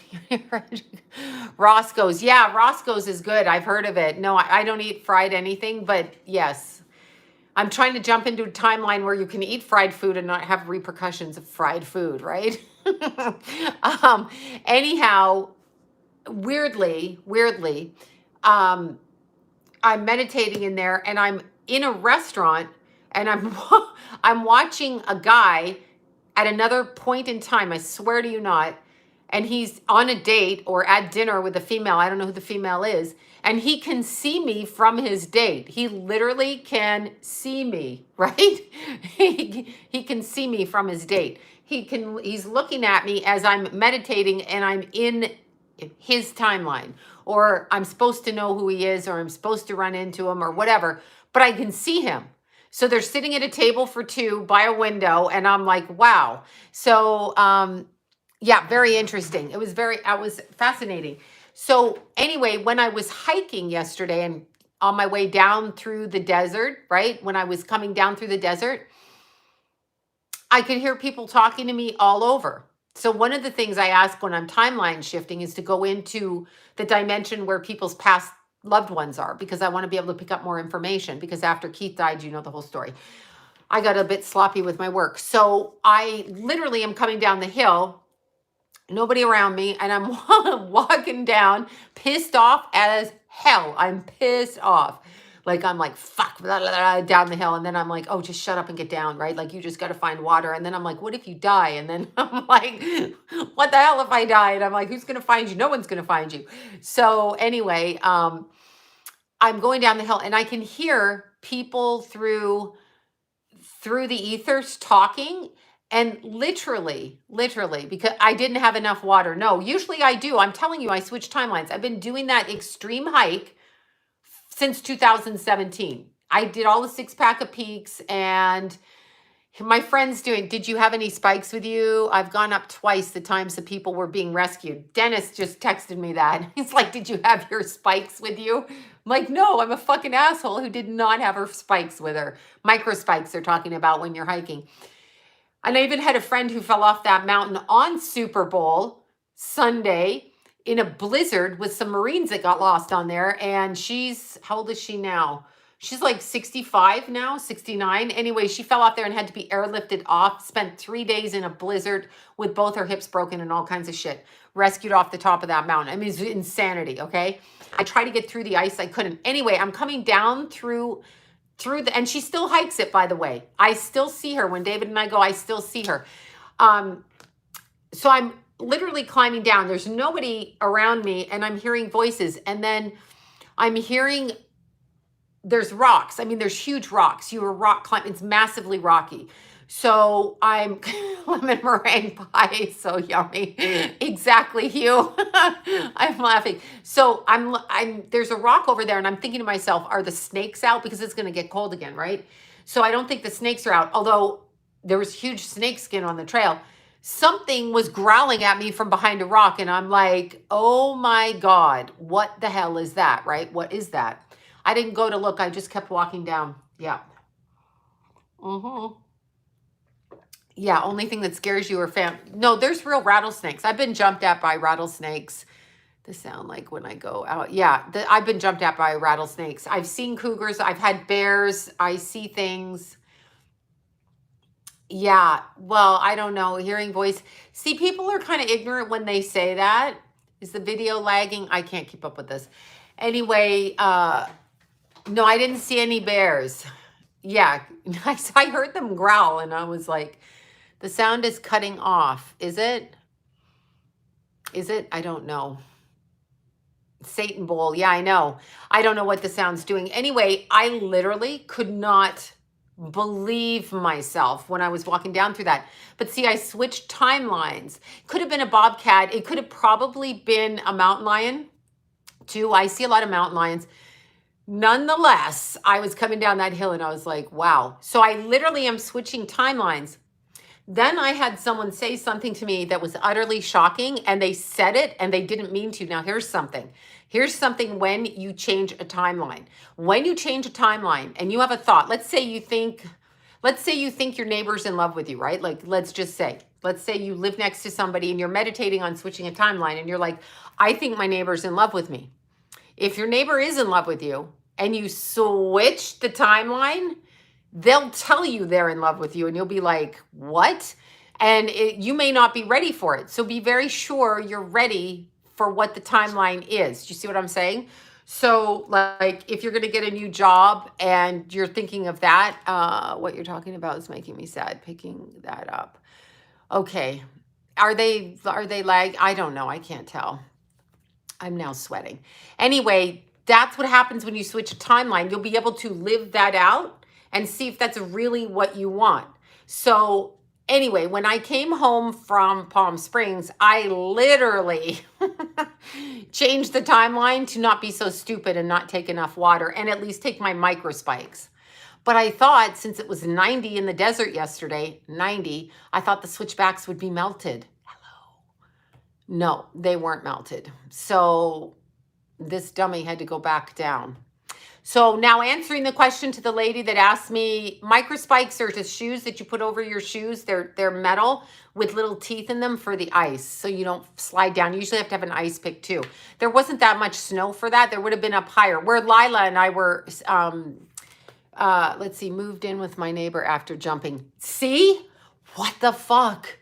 Roscoe's. Yeah, Roscoe's is good. I've heard of it. No, I don't eat fried anything, but yes. I'm trying to jump into a timeline where you can eat fried food and not have repercussions of fried food, right? Anyhow, weirdly, um, I'm meditating in there and I'm in a restaurant and I'm watching a guy at another point in time, I swear to you not, and he's on a date or at dinner with a female. I don't know who the female is. And he can see me from his date. He literally can see me, right? He can see me from his date. He's looking at me as I'm meditating and I'm in his timeline, or I'm supposed to know who he is, or I'm supposed to run into him or whatever, but I can see him. So they're sitting at a table for two by a window, and I'm like, wow. So, yeah, very interesting. It was fascinating. So anyway, when I was hiking yesterday and on my way down through the desert, right? When I was coming down through the desert, I could hear people talking to me all over. So one of the things I ask when I'm timeline shifting is to go into the dimension where people's past loved ones are, because I want to be able to pick up more information, because after Keith died, you know the whole story. I got a bit sloppy with my work. So I literally am coming down the hill, nobody around me, and I'm walking down pissed off as hell. I'm pissed off. Like, I'm like, fuck, blah, blah, blah, down the hill. And then I'm like, oh, just shut up and get down, right? Like, you just got to find water. And then I'm like, what if you die? And then I'm like, what the hell if I die? And I'm like, who's going to find you? No one's going to find you. So anyway, I'm going down the hill and I can hear people through the ethers talking, and literally, because I didn't have enough water. No, usually I do. I'm telling you, I switch timelines. I've been doing that extreme hike since 2017. I did all the 6-pack of peaks, and my friend's doing, did you have any spikes with you? I've gone up twice the times the people were being rescued. Dennis just texted me that. He's like, did you have your spikes with you? I'm like, no, I'm a fucking asshole who did not have her spikes with her. Micro spikes they're talking about when you're hiking. And I even had a friend who fell off that mountain on Super Bowl Sunday in a blizzard with some Marines that got lost on there. And she's, how old is she now? She's like 65 now, 69. Anyway, she fell off there and had to be airlifted off, spent 3 days in a blizzard with both her hips broken and all kinds of shit. Rescued off the top of that mountain. I mean, it's insanity, okay? I tried to get through the ice. I couldn't. Anyway, I'm coming down through and she still hikes it, by the way. I still see her. When David and I go, I still see her. So I'm literally climbing down. There's nobody around me, and I'm hearing voices. And then I'm hearing there's rocks. I mean, there's huge rocks. You were rock climbing. It's massively rocky. So I'm lemon meringue pie is so yummy. Exactly, Hugh. I'm laughing. So I'm there's a rock over there, and I'm thinking to myself, are the snakes out? Because it's going to get cold again, right? So I don't think the snakes are out, although there was huge snake skin on the trail. Something was growling at me from behind a rock, and I'm like, oh my God, what the hell is that, right? What is that? I didn't go to look. I just kept walking down. Yeah. Mm-hmm. Yeah, only thing that scares you are no, there's real rattlesnakes. I've been jumped at by rattlesnakes. They sound like when I go out. Yeah, I've been jumped at by rattlesnakes. I've seen cougars. I've had bears. I see things. Yeah, well, I don't know. Hearing voice. See, people are kind of ignorant when they say that. Is the video lagging? I can't keep up with this. Anyway, no, I didn't see any bears. Yeah, I heard them growl, and I was like, the sound is cutting off. Is it? Is it? I don't know. Satan Bowl. Yeah, I know. I don't know what the sound's doing. Anyway, I literally could not believe myself when I was walking down through that. But see, I switched timelines. Could have been a bobcat. It could have probably been a mountain lion too. I see a lot of mountain lions. Nonetheless, I was coming down that hill and I was like, wow. So I literally am switching timelines. Then I had someone say something to me that was utterly shocking, and they said it and they didn't mean to. Now, here's something. Here's something when you change a timeline. When you change a timeline and you have a thought, let's say you think your neighbor's in love with you, right? Like, let's say you live next to somebody and you're meditating on switching a timeline and you're like, I think my neighbor's in love with me. If your neighbor is in love with you and you switch the timeline, they'll tell you they're in love with you and you'll be like, what? And you may not be ready for it. So be very sure you're ready for what the timeline is. Do you see what I'm saying? So like if you're going to get a new job and you're thinking of that, what you're talking about is making me sad, picking that up. Okay. Are they like, I don't know. I can't tell. I'm now sweating. Anyway, that's what happens when you switch a timeline. You'll be able to live that out and see if that's really what you want. So anyway, when I came home from Palm Springs, I literally changed the timeline to not be so stupid and not take enough water and at least take my micro spikes. But I thought since it was 90 in the desert yesterday, 90, I thought the switchbacks would be melted. Hello. No, they weren't melted. So this dummy had to go back down. So now answering the question to the lady that asked me, microspikes are just shoes that you put over your shoes. They're metal with little teeth in them for the ice, so you don't slide down. You usually have to have an ice pick too. There wasn't that much snow for that. There would have been up higher. Where Lila and I were, moved in with my neighbor after jumping. See? What the fuck?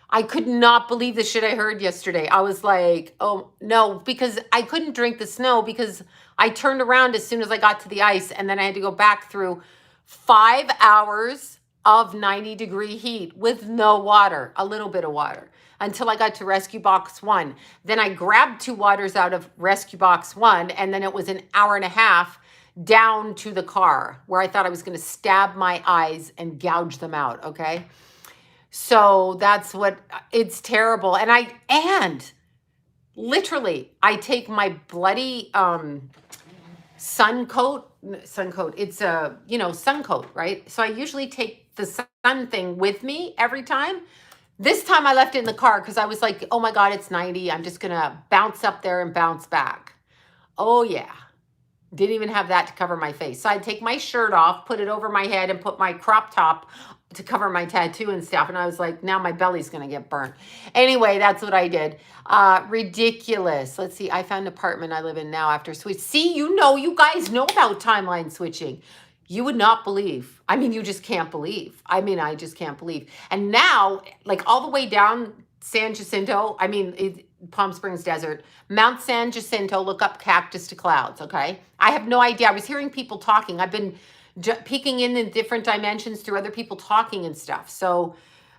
I could not believe the shit I heard yesterday. I was like, oh no, because I couldn't drink the snow because I turned around as soon as I got to the ice and then I had to go back through 5 hours of 90-degree heat with no water, a little bit of water, until I got to rescue box 1. Then I grabbed 2 waters out of rescue box 1 and then it was an hour and a half down to the car where I thought I was going to stab my eyes and gouge them out, okay? So that's what, it's terrible. And literally, I take my bloody sun coat. It's a, sun coat, right? So I usually take the sun thing with me every time. This time I left it in the car because I was like, oh my God, it's 90. I'm just going to bounce up there and bounce back. Oh yeah. Didn't even have that to cover my face. So I'd take my shirt off, put it over my head and put my crop top to cover my tattoo and stuff. And I was like, now my belly's going to get burnt. Anyway, that's what I did. Ridiculous. Let's see. I found an apartment I live in now after switch. See, you guys know about timeline switching. You would not believe. I mean, you just can't believe. I just can't believe. And now, like all the way down San Jacinto, Palm Springs Desert, Mount San Jacinto, look up cactus to clouds, okay? I have no idea. I was hearing people talking. I've been peeking in the different dimensions through other people talking and stuff. So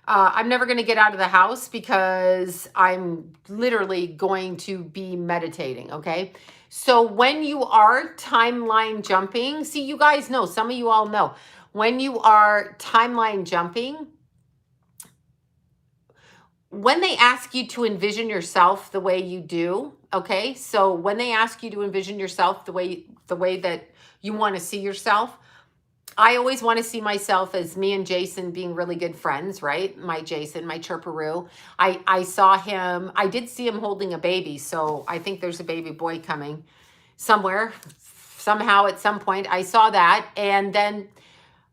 I'm never going to get out of the house because I'm literally going to be meditating, okay? So when you are timeline jumping, see, you guys know, some of you all know, when you are timeline jumping, when they ask you to envision yourself the way you do, okay? So when they ask you to envision yourself the way that you want to see yourself, I always want to see myself as me and Jason being really good friends, right? My Jason, my chirperoo. I saw him, I did see him holding a baby, so I think there's a baby boy coming somewhere, somehow at some point. I saw that, and then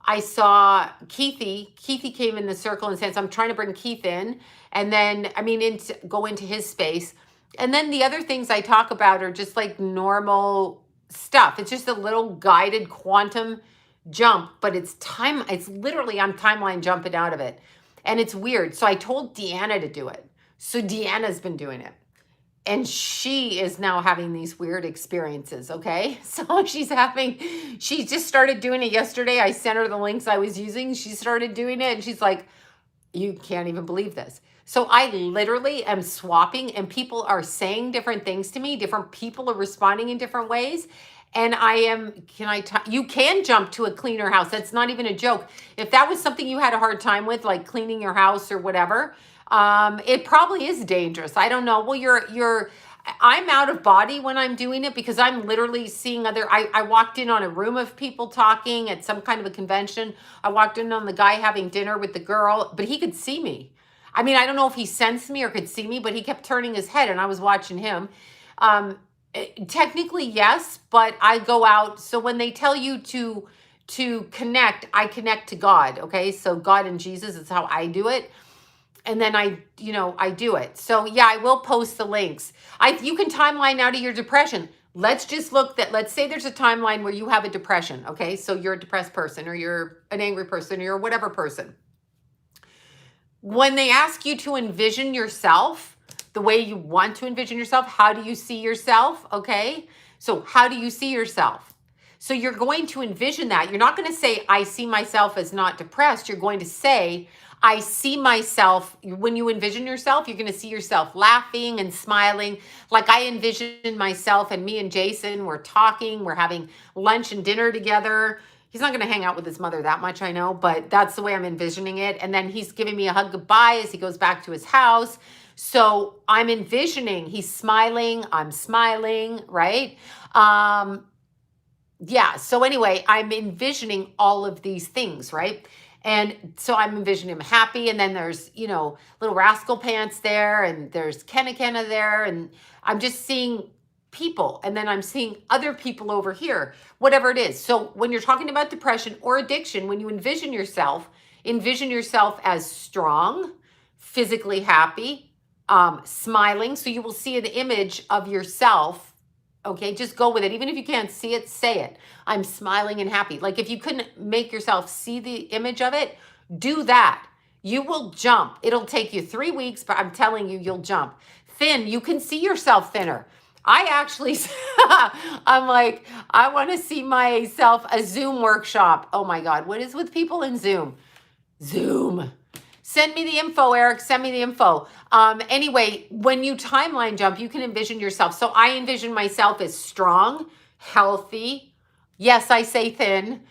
I saw Keithy. Keithy came in the circle and said, so I'm trying to bring Keith in, and then, go into his space. And then the other things I talk about are just like normal stuff. It's just a little guided quantum jump, but it's literally, I'm timeline jumping out of it. And it's weird. So I told Deanna to do it. So Deanna's been doing it. And she is now having these weird experiences, okay? So she just started doing it yesterday. I sent her the links I was using. She started doing it and she's like, you can't even believe this. So I literally am swapping and people are saying different things to me. Different people are responding in different ways. And you can jump to a cleaner house. That's not even a joke. If that was something you had a hard time with, like cleaning your house or whatever, it probably is dangerous. I don't know. Well, I'm out of body when I'm doing it because I'm literally seeing I walked in on a room of people talking at some kind of a convention. I walked in on the guy having dinner with the girl, but he could see me. I mean, I don't know if he sensed me or could see me, but he kept turning his head and I was watching him. Technically, yes, but I go out. So when they tell you to connect, I connect to God. Okay. So God and Jesus is how I do it. And then I do it. So yeah, I will post the links. You can timeline out of your depression. Let's just let's say there's a timeline where you have a depression. Okay. So you're a depressed person or you're an angry person or you're whatever person. When they ask you to envision yourself the way you want to envision yourself, how do you see yourself? Okay. So how do you see yourself? So you're going to envision that. You're not going to say, I see myself as not depressed. You're going to say, I see myself. When you envision yourself, you're going to see yourself laughing and smiling. Like I envision myself and me and Jason, we're talking, we're having lunch and dinner together. He's not going to hang out with his mother that much, I know, but that's the way I'm envisioning it. And then he's giving me a hug goodbye as he goes back to his house. So I'm envisioning he's smiling, I'm smiling, right? Yeah. So anyway, I'm envisioning all of these things, right? And so I'm envisioning him happy. And then there's, little Rascal Pants there, and there's Kenna Kenna there. And I'm just seeing people. And then I'm seeing other people over here, whatever it is. So when you're talking about depression or addiction, when you envision yourself as strong, physically happy, smiling. So you will see an image of yourself. Okay, just go with it. Even if you can't see it, say it. I'm smiling and happy. Like if you couldn't make yourself see the image of it, do that. You will jump. It'll take you 3 weeks, but I'm telling you, you'll jump. Thin, you can see yourself thinner. I actually, I'm like, I want to see myself a Zoom workshop. Oh my God, what is with people in Zoom? Zoom. Send me the info, Eric. Send me the info. Anyway, when you timeline jump, you can envision yourself. So I envision myself as strong, healthy. Yes, I say thin.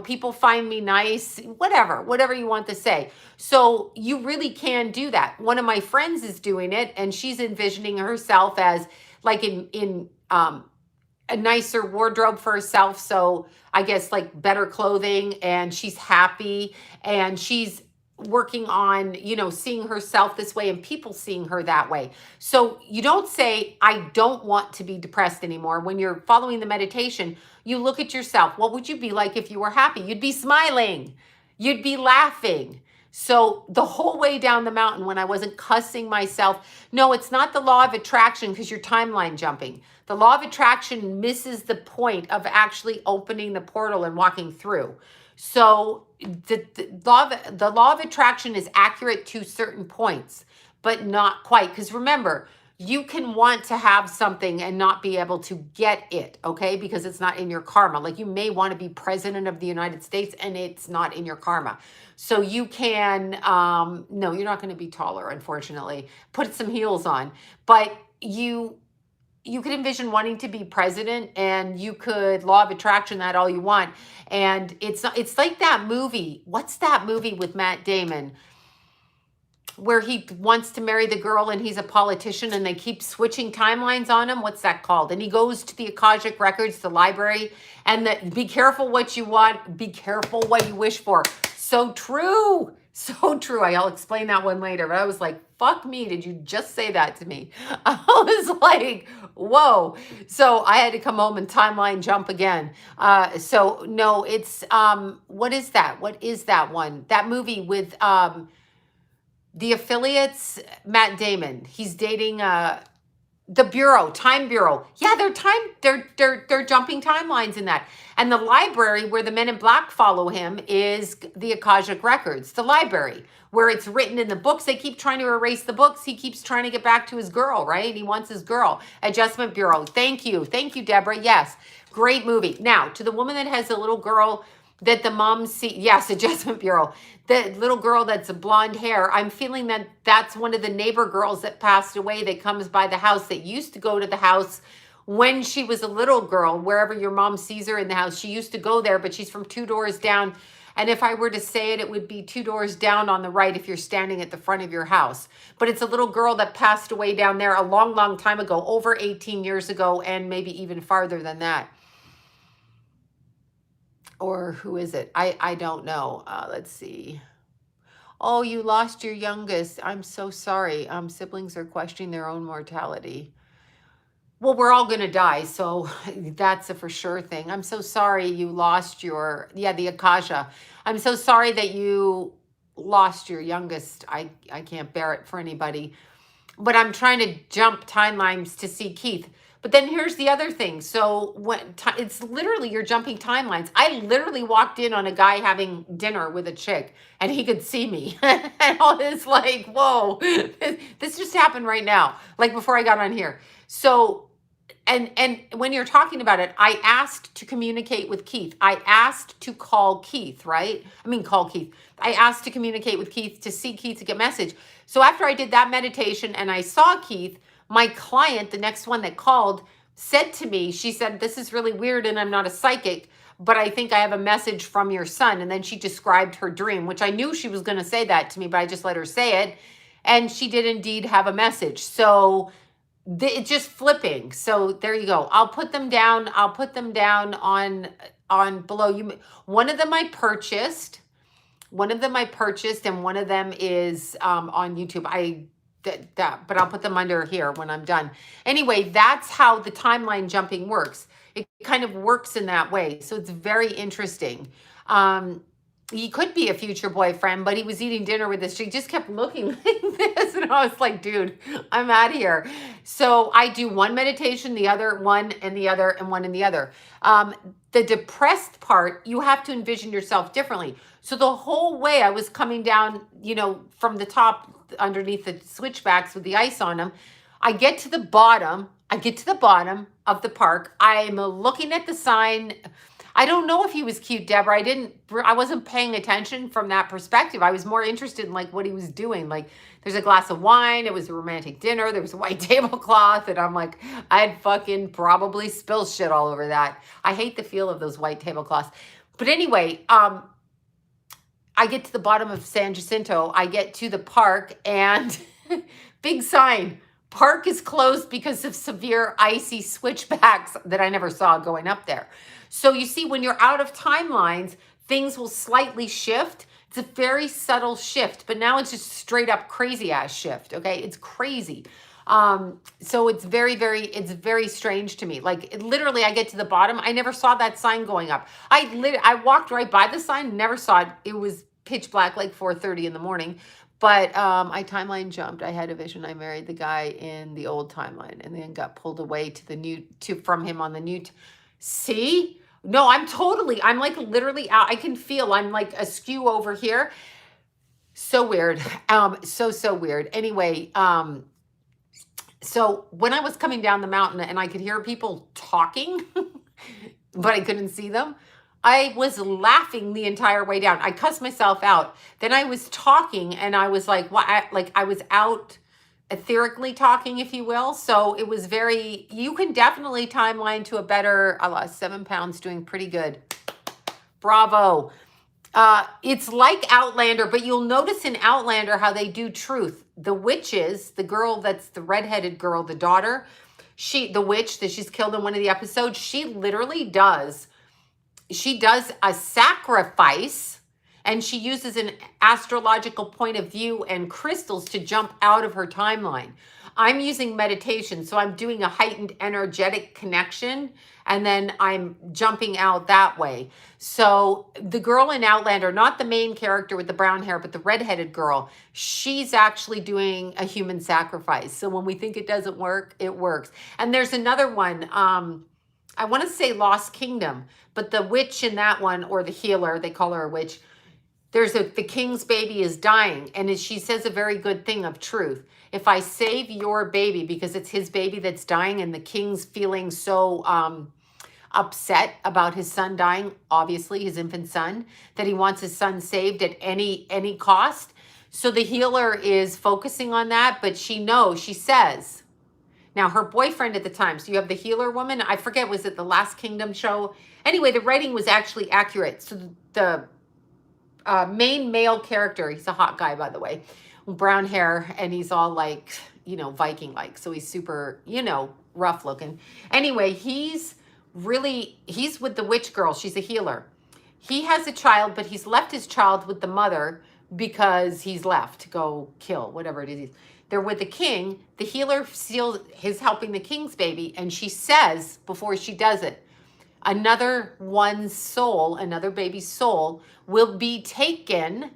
People find me nice, whatever you want to say. So you really can do that. One of my friends is doing it, and she's envisioning herself as like in a nicer wardrobe for herself. So I guess like better clothing, and she's happy, and she's working on, seeing herself this way and people seeing her that way. So you don't say, I don't want to be depressed anymore. When you're following the meditation, you look at yourself. What would you be like if you were happy? You'd be smiling. You'd be laughing. So the whole way down the mountain when I wasn't cussing myself, no, it's not the law of attraction because you're timeline jumping. The law of attraction misses the point of actually opening the portal and walking through. So the law of attraction is accurate to certain points, but not quite. Because remember, you can want to have something and not be able to get it, okay? Because it's not in your karma. Like you may want to be president of the United States and it's not in your karma. So you can, no, you're not going to be taller, unfortunately. Put some heels on. But you could envision wanting to be president, and you could law of attraction that all you want. And it's like that movie. What's that movie with Matt Damon where he wants to marry the girl and he's a politician and they keep switching timelines on him? What's that called? And he goes to the Akashic Records, the library, and be careful what you want, be careful what you wish for. So true. So true. I'll explain that one later. But I was like, fuck me. Did you just say that to me? I was like, whoa. So I had to come home and timeline jump again. So no, it's, what is that? What is that one? That movie with the affiliates, Matt Damon. He's dating the Bureau, Time Bureau. Yeah, they're jumping timelines in that. And the library where the Men in Black follow him is the Akashic Records, the library where it's written in the books. They keep trying to erase the books. He keeps trying to get back to his girl, right? He wants his girl. Adjustment Bureau. Thank you, Deborah. Yes, great movie. Now, to the woman that has a little girl that the mom see, yes, Adjustment Bureau. The little girl that's a blonde hair, I'm feeling that's one of the neighbor girls that passed away that comes by the house, that used to go to the house when she was a little girl, wherever your mom sees her in the house, she used to go there, but she's from 2 doors down. And if I were to say it, it would be 2 doors down on the right if you're standing at the front of your house. But it's a little girl that passed away down there a long, long time ago, over 18 years ago, and maybe even farther than that. Or who is it? I don't know. Let's see. Oh, you lost your youngest. I'm so sorry. Siblings are questioning their own mortality. Well, we're all going to die, so that's a for sure thing. I'm so sorry you lost your, the Akasha. I'm so sorry that you lost your youngest. I can't bear it for anybody. But I'm trying to jump timelines to see Keith. But then here's the other thing. So it's literally you're jumping timelines. I literally walked in on a guy having dinner with a chick, and he could see me. And I was like, whoa, this just happened right now, like before I got on here. So, and when you're talking about it, I asked to communicate with Keith. I asked to call Keith, right? Call Keith. I asked to communicate with Keith, to see Keith, to get message. So after I did that meditation and I saw Keith, my client, the next one that called, said to me, she said, this is really weird and I'm not a psychic, but I think I have a message from your son. And then she described her dream, which I knew she was going to say that to me, but I just let her say it. And she did indeed have a message. So it's just flipping. So there you go. I'll put them down. I'll put them down on below you. One of them I purchased. One of them I purchased, and one of them is on YouTube. But I'll put them under here when I'm done. Anyway, that's how the timeline jumping works. It kind of works in that way. So it's very interesting. He could be a future boyfriend, but he was eating dinner with us. She just kept looking like this. And I was like, dude, I'm out of here. So I do one meditation, the other one, and the other, and one and the other. The depressed part, you have to envision yourself differently. So the whole way I was coming down, from the top underneath the switchbacks with the ice on them, I get to the bottom of the park. I'm looking at the sign. I don't know if he was cute, Deborah. I wasn't paying attention from that perspective. I was more interested in like what he was doing. Like there's a glass of wine. It was a romantic dinner. There was a white tablecloth. And I'm like, I'd fucking probably spill shit all over that. I hate the feel of those white tablecloths. But anyway, I get to the bottom of San Jacinto. I get to the park and big sign. Park is closed because of severe icy switchbacks that I never saw going up there. So you see, when you're out of timelines, things will slightly shift. It's a very subtle shift, but now it's just straight up crazy ass shift. Okay. It's crazy. So it's very strange to me. Like literally I get to the bottom. I never saw that sign going up. I walked right by the sign, never saw it. It was pitch black, like 4:30 in the morning. But I timeline jumped. I had a vision. I married the guy in the old timeline and then got pulled away to the new, from him on the new. See? No, I'm like literally out. I can feel I'm like askew over here. So weird. So weird. Anyway, so when I was coming down the mountain and I could hear people talking, but I couldn't see them, I was laughing the entire way down. I cussed myself out. Then I was talking and I was like, I was out etherically talking, if you will. So it was you can definitely timeline to a better, I lost 7 pounds, doing pretty good. Bravo. It's like Outlander, but you'll notice in Outlander how they do truth. The witches, the girl that's the redheaded girl, the daughter, the witch that she's killed in one of the episodes, she literally does a sacrifice, and she uses an astrological point of view and crystals to jump out of her timeline. I'm using meditation, so I'm doing a heightened energetic connection, and then I'm jumping out that way. So the girl in Outlander, not the main character with the brown hair, but the redheaded girl, she's actually doing a human sacrifice. So when we think it doesn't work, it works. And there's another one, I want to say Lost Kingdom, but the witch in that one, or the healer, they call her a witch, the king's baby is dying, and she says a very good thing of truth. If I save your baby, because it's his baby that's dying, and the king's feeling so upset about his son dying, obviously his infant son, that he wants his son saved at any cost. So the healer is focusing on that, but she says, Now, her boyfriend at the time, so you have the healer woman. I forget, was it the Last Kingdom show? Anyway, the writing was actually accurate. So the main male character, he's a hot guy, by the way, brown hair, and he's all like, Viking-like. So he's super, rough looking. Anyway, he's with the witch girl. She's a healer. He has a child, but he's left his child with the mother because he's left to go kill whatever it is. They're with the king. The healer is helping the king's baby, and she says before she does it, another baby's soul will be taken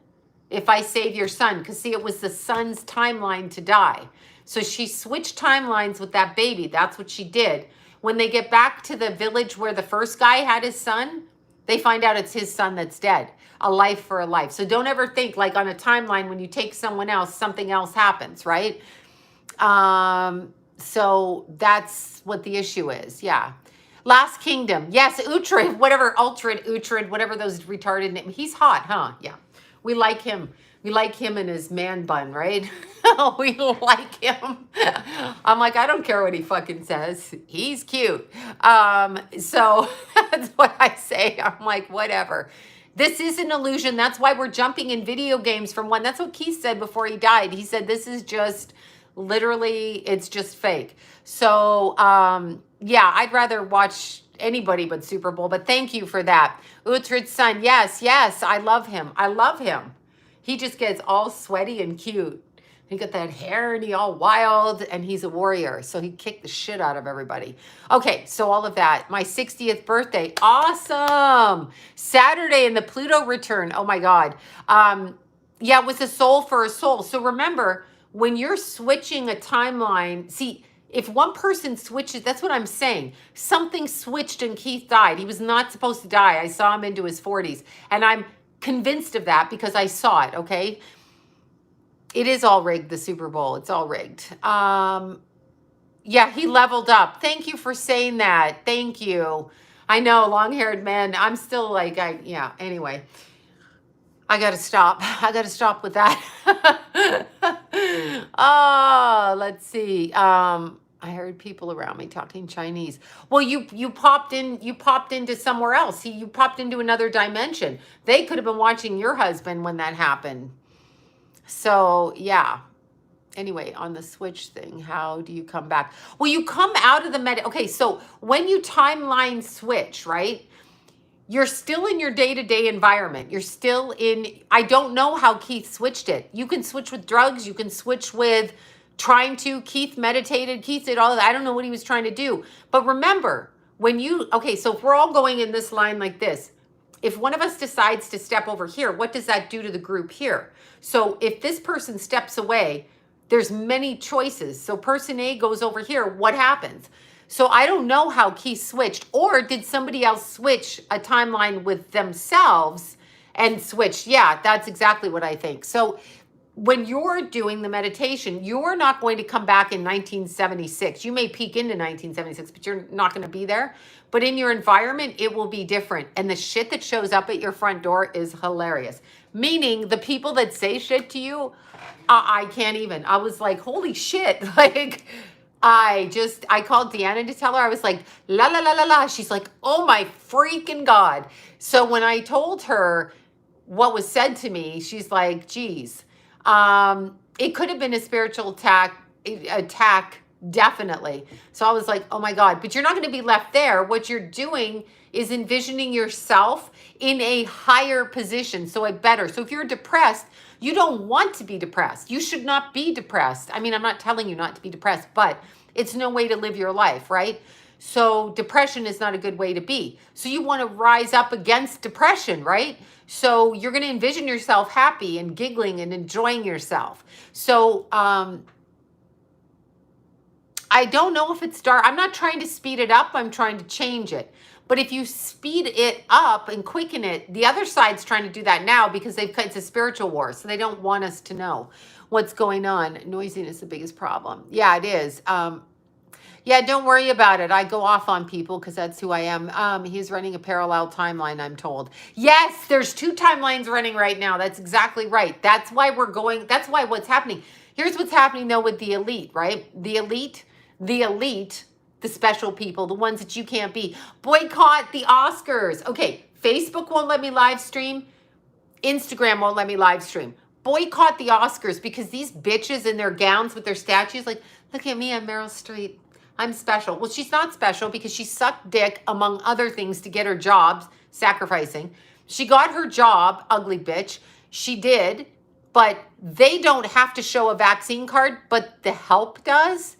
if I save your son. Because see, it was the son's timeline to die. So she switched timelines with that baby. That's what she did. When they get back to the village where the first guy had his son, they find out it's his son that's dead. A life for a life. So don't ever think like on a timeline when you take someone else, something else happens, right? So that's what the issue is. Yeah. Last Kingdom. Yes, Uhtred, Uhtred, whatever those retarded names. He's hot, huh? Yeah. We like him. We like him in his man bun, right? We like him. I'm like, I don't care what he fucking says. He's cute. So that's what I say. I'm like, whatever. This is an illusion. That's why we're jumping in video games from one. That's what Keith said before he died. He said, this is just literally, it's just fake. So, yeah, I'd rather watch anybody but Super Bowl, but thank you for that. Uhtred's son. Yes, I love him. I love him. He just gets all sweaty and cute. He got that hair and he all wild, and he's a warrior. So he kicked the shit out of everybody. Okay, so all of that. My 60th birthday. Awesome. Saturday and the Pluto return. Oh my God. Yeah, it was a soul for a soul. So remember, when you're switching a timeline, see, if one person switches, that's what I'm saying. Something switched and Keith died. He was not supposed to die. I saw him into his 40s. And I'm convinced of that because I saw it, okay? It is all rigged, the Super Bowl. It's all rigged. Yeah, he leveled up. Thank you for saying that. Thank you. I know, long-haired men. I'm still like, yeah, anyway. I got to stop. I got to stop with that. Oh, let's see. I heard people around me talking Chinese. Well, you popped into somewhere else. You popped into another dimension. They could have been watching your husband when that happened. So, yeah. Anyway, on the switch thing, how do you come back? Well, you come out of the okay, so when you timeline switch, right? You're still in your day-to-day environment. You're still in, I don't know how Keith switched it. You can switch with drugs. You can switch with Keith meditated. Keith did all of that. I don't know what he was trying to do. But remember, okay, so if we're all going in this line like this, if one of us decides to step over here, what does that do to the group here? So if this person steps away, there's many choices. So person A goes over here, what happens? So I don't know how Keith switched, or did somebody else switch a timeline with themselves and switch? Yeah, that's exactly what I think. So when you're doing the meditation, you're not going to come back in 1976. You may peek into 1976, but you're not going to be there. But in your environment, it will be different. And the shit that shows up at your front door is hilarious. Meaning the people that say shit to you, I can't even. I was like, holy shit. Like, I called Deanna to tell her. I was like, la, la, la, la, la. She's like, oh my freaking God. So when I told her what was said to me, she's like, geez. It could have been a spiritual attack, definitely. So I was like, oh my God, but you're not going to be left there. What you're doing is envisioning yourself in a higher position. So a better. So if you're depressed, you don't want to be depressed. You should not be depressed. I mean, I'm not telling you not to be depressed, but it's no way to live your life, right? So depression is not a good way to be. So you want to rise up against depression, right? So you're going to envision yourself happy and giggling and enjoying yourself. So I don't know if it's dark. I'm not trying to speed it up. I'm trying to change it. But if you speed it up and quicken it, the other side's trying to do that now because it's a spiritual war. So they don't want us to know what's going on. Noisiness is the biggest problem. Yeah, it is. Yeah, don't worry about it. I go off on people because that's who I am. He's running a parallel timeline, I'm told. Yes, there's 2 timelines running right now. That's exactly right. That's why what's happening. Here's what's happening, though, with the elite, right? The elite, the elite, the special people, the ones that you can't be. Boycott the Oscars. Okay, Facebook won't let me live stream. Instagram won't let me live stream. Boycott the Oscars because these bitches in their gowns with their statues, like, look at me, I'm Meryl Streep. I'm special. Well, she's not special because she sucked dick, among other things, to get her jobs, sacrificing. She got her job, ugly bitch. She did, but they don't have to show a vaccine card, but the help does.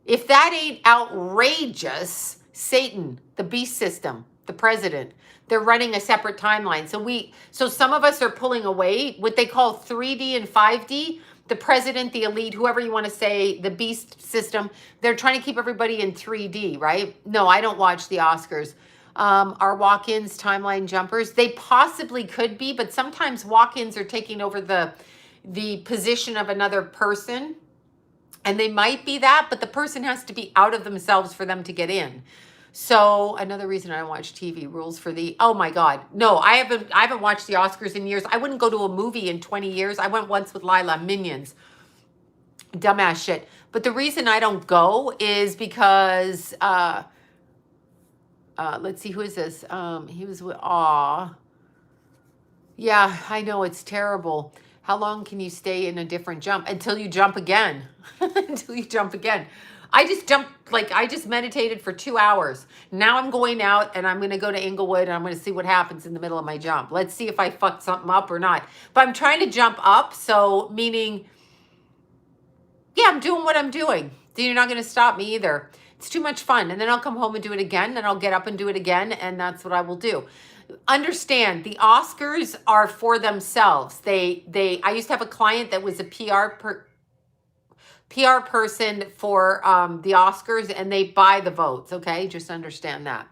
If that ain't outrageous, Satan, the beast system, the president, they're running a separate timeline. So some of us are pulling away, what they call 3D and 5D. The president, the elite, whoever you want to say, the beast system, they're trying to keep everybody in 3D, right? No, I don't watch the Oscars. Are walk-ins timeline jumpers? They possibly could be, but sometimes walk-ins are taking over the position of another person. And they might be that, but the person has to be out of themselves for them to get in. So another reason I don't watch TV, rules for the, oh my God. No, I haven't watched the Oscars in years. I wouldn't go to a movie in 20 years. I went once with Lila, Minions. Dumbass shit. But the reason I don't go is because, let's see, who is this? He was with, yeah, I know, it's terrible. How long can you stay in a different jump? Until you jump again. Until you jump again. I just jumped, like, I just meditated for 2 hours. Now I'm going out and I'm going to go to Inglewood and I'm going to see what happens in the middle of my jump. Let's see if I fucked something up or not. But I'm trying to jump up, so meaning, yeah, I'm doing what I'm doing. So you're not going to stop me either. It's too much fun. And then I'll come home and do it again. Then I'll get up and do it again. And that's what I will do. Understand, the Oscars are for themselves. I used to have a client that was a PR person for the Oscars, and they buy the votes. Okay, just understand that.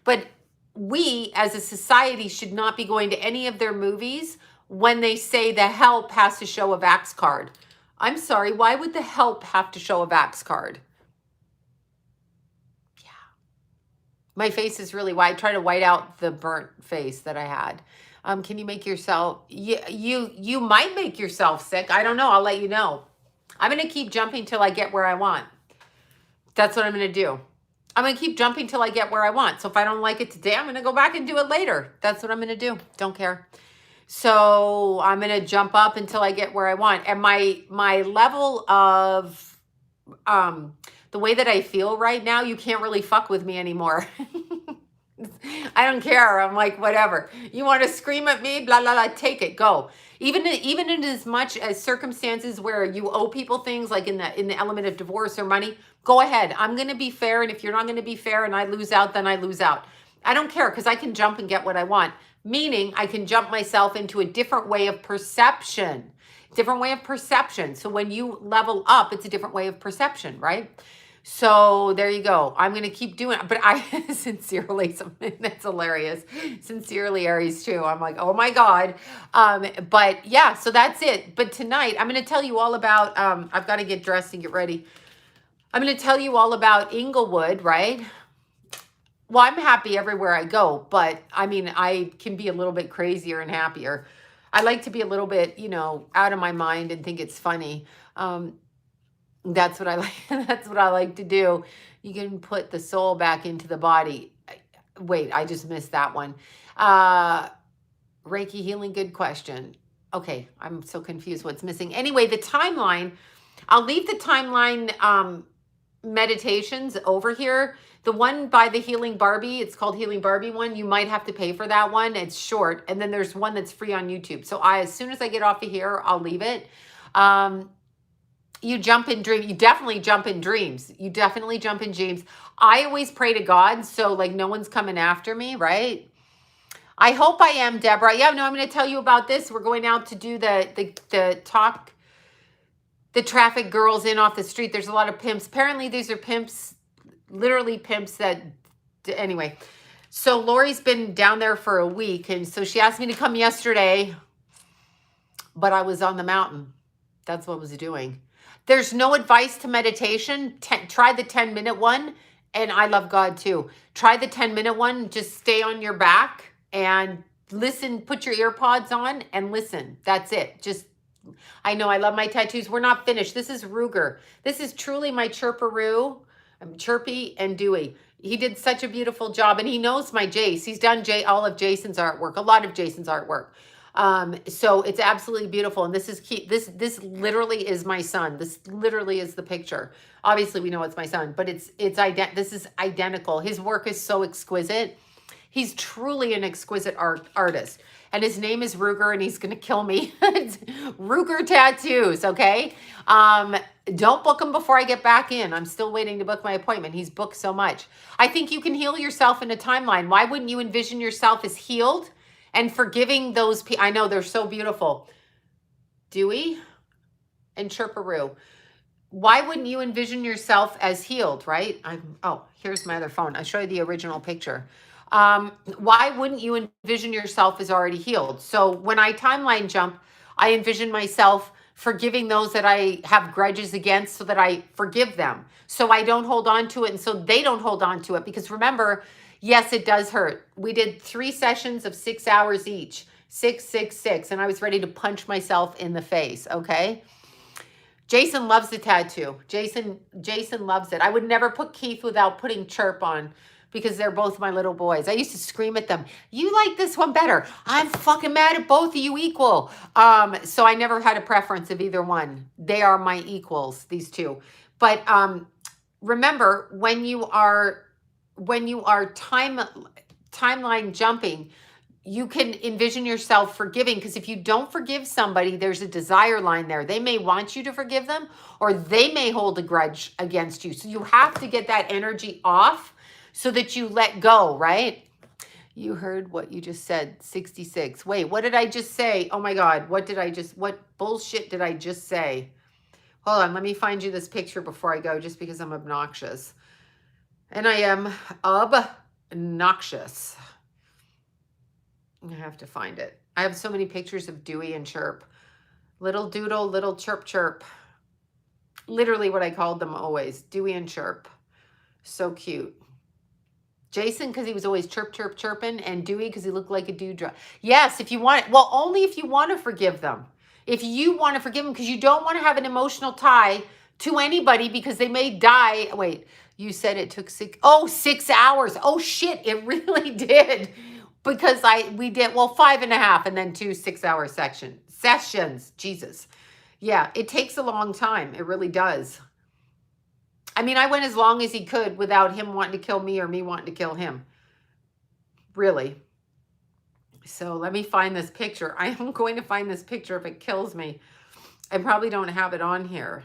But we, as a society, should not be going to any of their movies when they say the help has to show a vax card. I'm sorry, why would the help have to show a vax card? My face is really white. I try to white out the burnt face that I had. Can you make yourself, you might make yourself sick. I don't know. I'll let you know. I'm going to keep jumping till I get where I want. That's what I'm going to do. I'm going to keep jumping till I get where I want. So if I don't like it today, I'm going to go back and do it later. That's what I'm going to do. Don't care. So I'm going to jump up until I get where I want. And my level of, the way that I feel right now, you can't really fuck with me anymore. I don't care. I'm like, whatever. You want to scream at me? Blah, blah, blah. Take it. Go. Even in as much as circumstances where you owe people things, like in the element of divorce or money, go ahead. I'm going to be fair. And if you're not going to be fair and I lose out, then I lose out. I don't care because I can jump and get what I want. Meaning I can jump myself into a different way of perception. Different way of perception. So when you level up, it's a different way of perception, right? So there you go. I'm going to keep doing it. But I sincerely, that's hilarious. Sincerely, Aries too. I'm like, oh my God. But yeah, so that's it. But tonight, I'm going to tell you all about, I've got to get dressed and get ready. I'm going to tell you all about Inglewood, right? Well, I'm happy everywhere I go, but I mean, I can be a little bit crazier and happier. I like to be a little bit, out of my mind and think it's funny. That's what I like. That's what I like to do. You can put the soul back into the body. Wait, I just missed that one. Reiki healing, good question. Okay, I'm so confused what's missing. Anyway, the timeline, I'll leave the timeline meditations over here. The one by the Healing Barbie, it's called Healing Barbie one. You might have to pay for that one. It's short. And then there's one that's free on YouTube. So as soon as I get off of here, I'll leave it. You jump in dreams. You definitely jump in dreams. You definitely jump in dreams. I always pray to God, so like no one's coming after me, right? I hope I am, Deborah. Yeah, no, I'm going to tell you about this. We're going out to do the talk, the traffic girls in off the street. There's a lot of pimps. Apparently these are pimps, literally pimps that, anyway. So Lori's been down there for a week, and so she asked me to come yesterday, but I was on the mountain. That's what I was doing. There's no advice to meditation. Try the 10-minute one. And I love God too. Try the 10-minute one. Just stay on your back and listen. Put your ear pods on and listen. That's it. I know I love my tattoos. We're not finished. This is Ruger. This is truly my chirperoo. Chirpy and Dewey. He did such a beautiful job, and he knows my Jace. He's done all of Jason's artwork, a lot of Jason's artwork. So it's absolutely beautiful. And this is this literally is my son. This literally is the picture. Obviously, we know it's my son, but this is identical. His work is so exquisite. He's truly an exquisite artist. And his name is Ruger, and he's going to kill me. Ruger Tattoos, okay? Don't book him before I get back in. I'm still waiting to book my appointment. He's booked so much. I think you can heal yourself in a timeline. Why wouldn't you envision yourself as healed and forgiving those people? I know, they're so beautiful. Dewey and Chirparoo. Why wouldn't you envision yourself as healed, right? Oh, here's my other phone. I'll show you the original picture. Why wouldn't you envision yourself as already healed? So when I timeline jump, I envision myself forgiving those that I have grudges against so that I forgive them. So I don't hold on to it, and so they don't hold on to it. Because remember, yes, it does hurt. We did 3 sessions of 6 hours each. 6, 6, 6. And I was ready to punch myself in the face, okay? Jason loves the tattoo. Jason loves it. I would never put Keith without putting Chirp on, because they're both my little boys. I used to scream at them, you like this one better. I'm fucking mad at both of you equal. So I never had a preference of either one. They are my equals, these two. But remember, when you are timeline jumping, you can envision yourself forgiving, because if you don't forgive somebody, there's a desire line there. They may want you to forgive them, or they may hold a grudge against you. So you have to get that energy off so that you let go, right? You heard what you just said, 66. Wait, what did I just say? Oh my God, what bullshit did I just say? Hold on, let me find you this picture before I go, just because I'm obnoxious. And I am obnoxious. I have to find it. I have so many pictures of Dewey and Chirp. Little Doodle, little Chirp Chirp. Literally what I called them always, Dewey and Chirp. So cute. Jason, because he was always chirp, chirp, chirping, and Dewey, because he looked like a dewdrop. Yes, if you want, well, only if you want to forgive them. If you want to forgive them, because you don't want to have an emotional tie to anybody, because they may die. Wait, you said it took 6 hours. Oh shit, it really did. Because we did, well, 5.5 and then 2 6-hour sessions. Jesus. Yeah, it takes a long time. It really does. I mean, I went as long as he could without him wanting to kill me or me wanting to kill him. Really. So let me find this picture. I am going to find this picture if it kills me. I probably don't have it on here.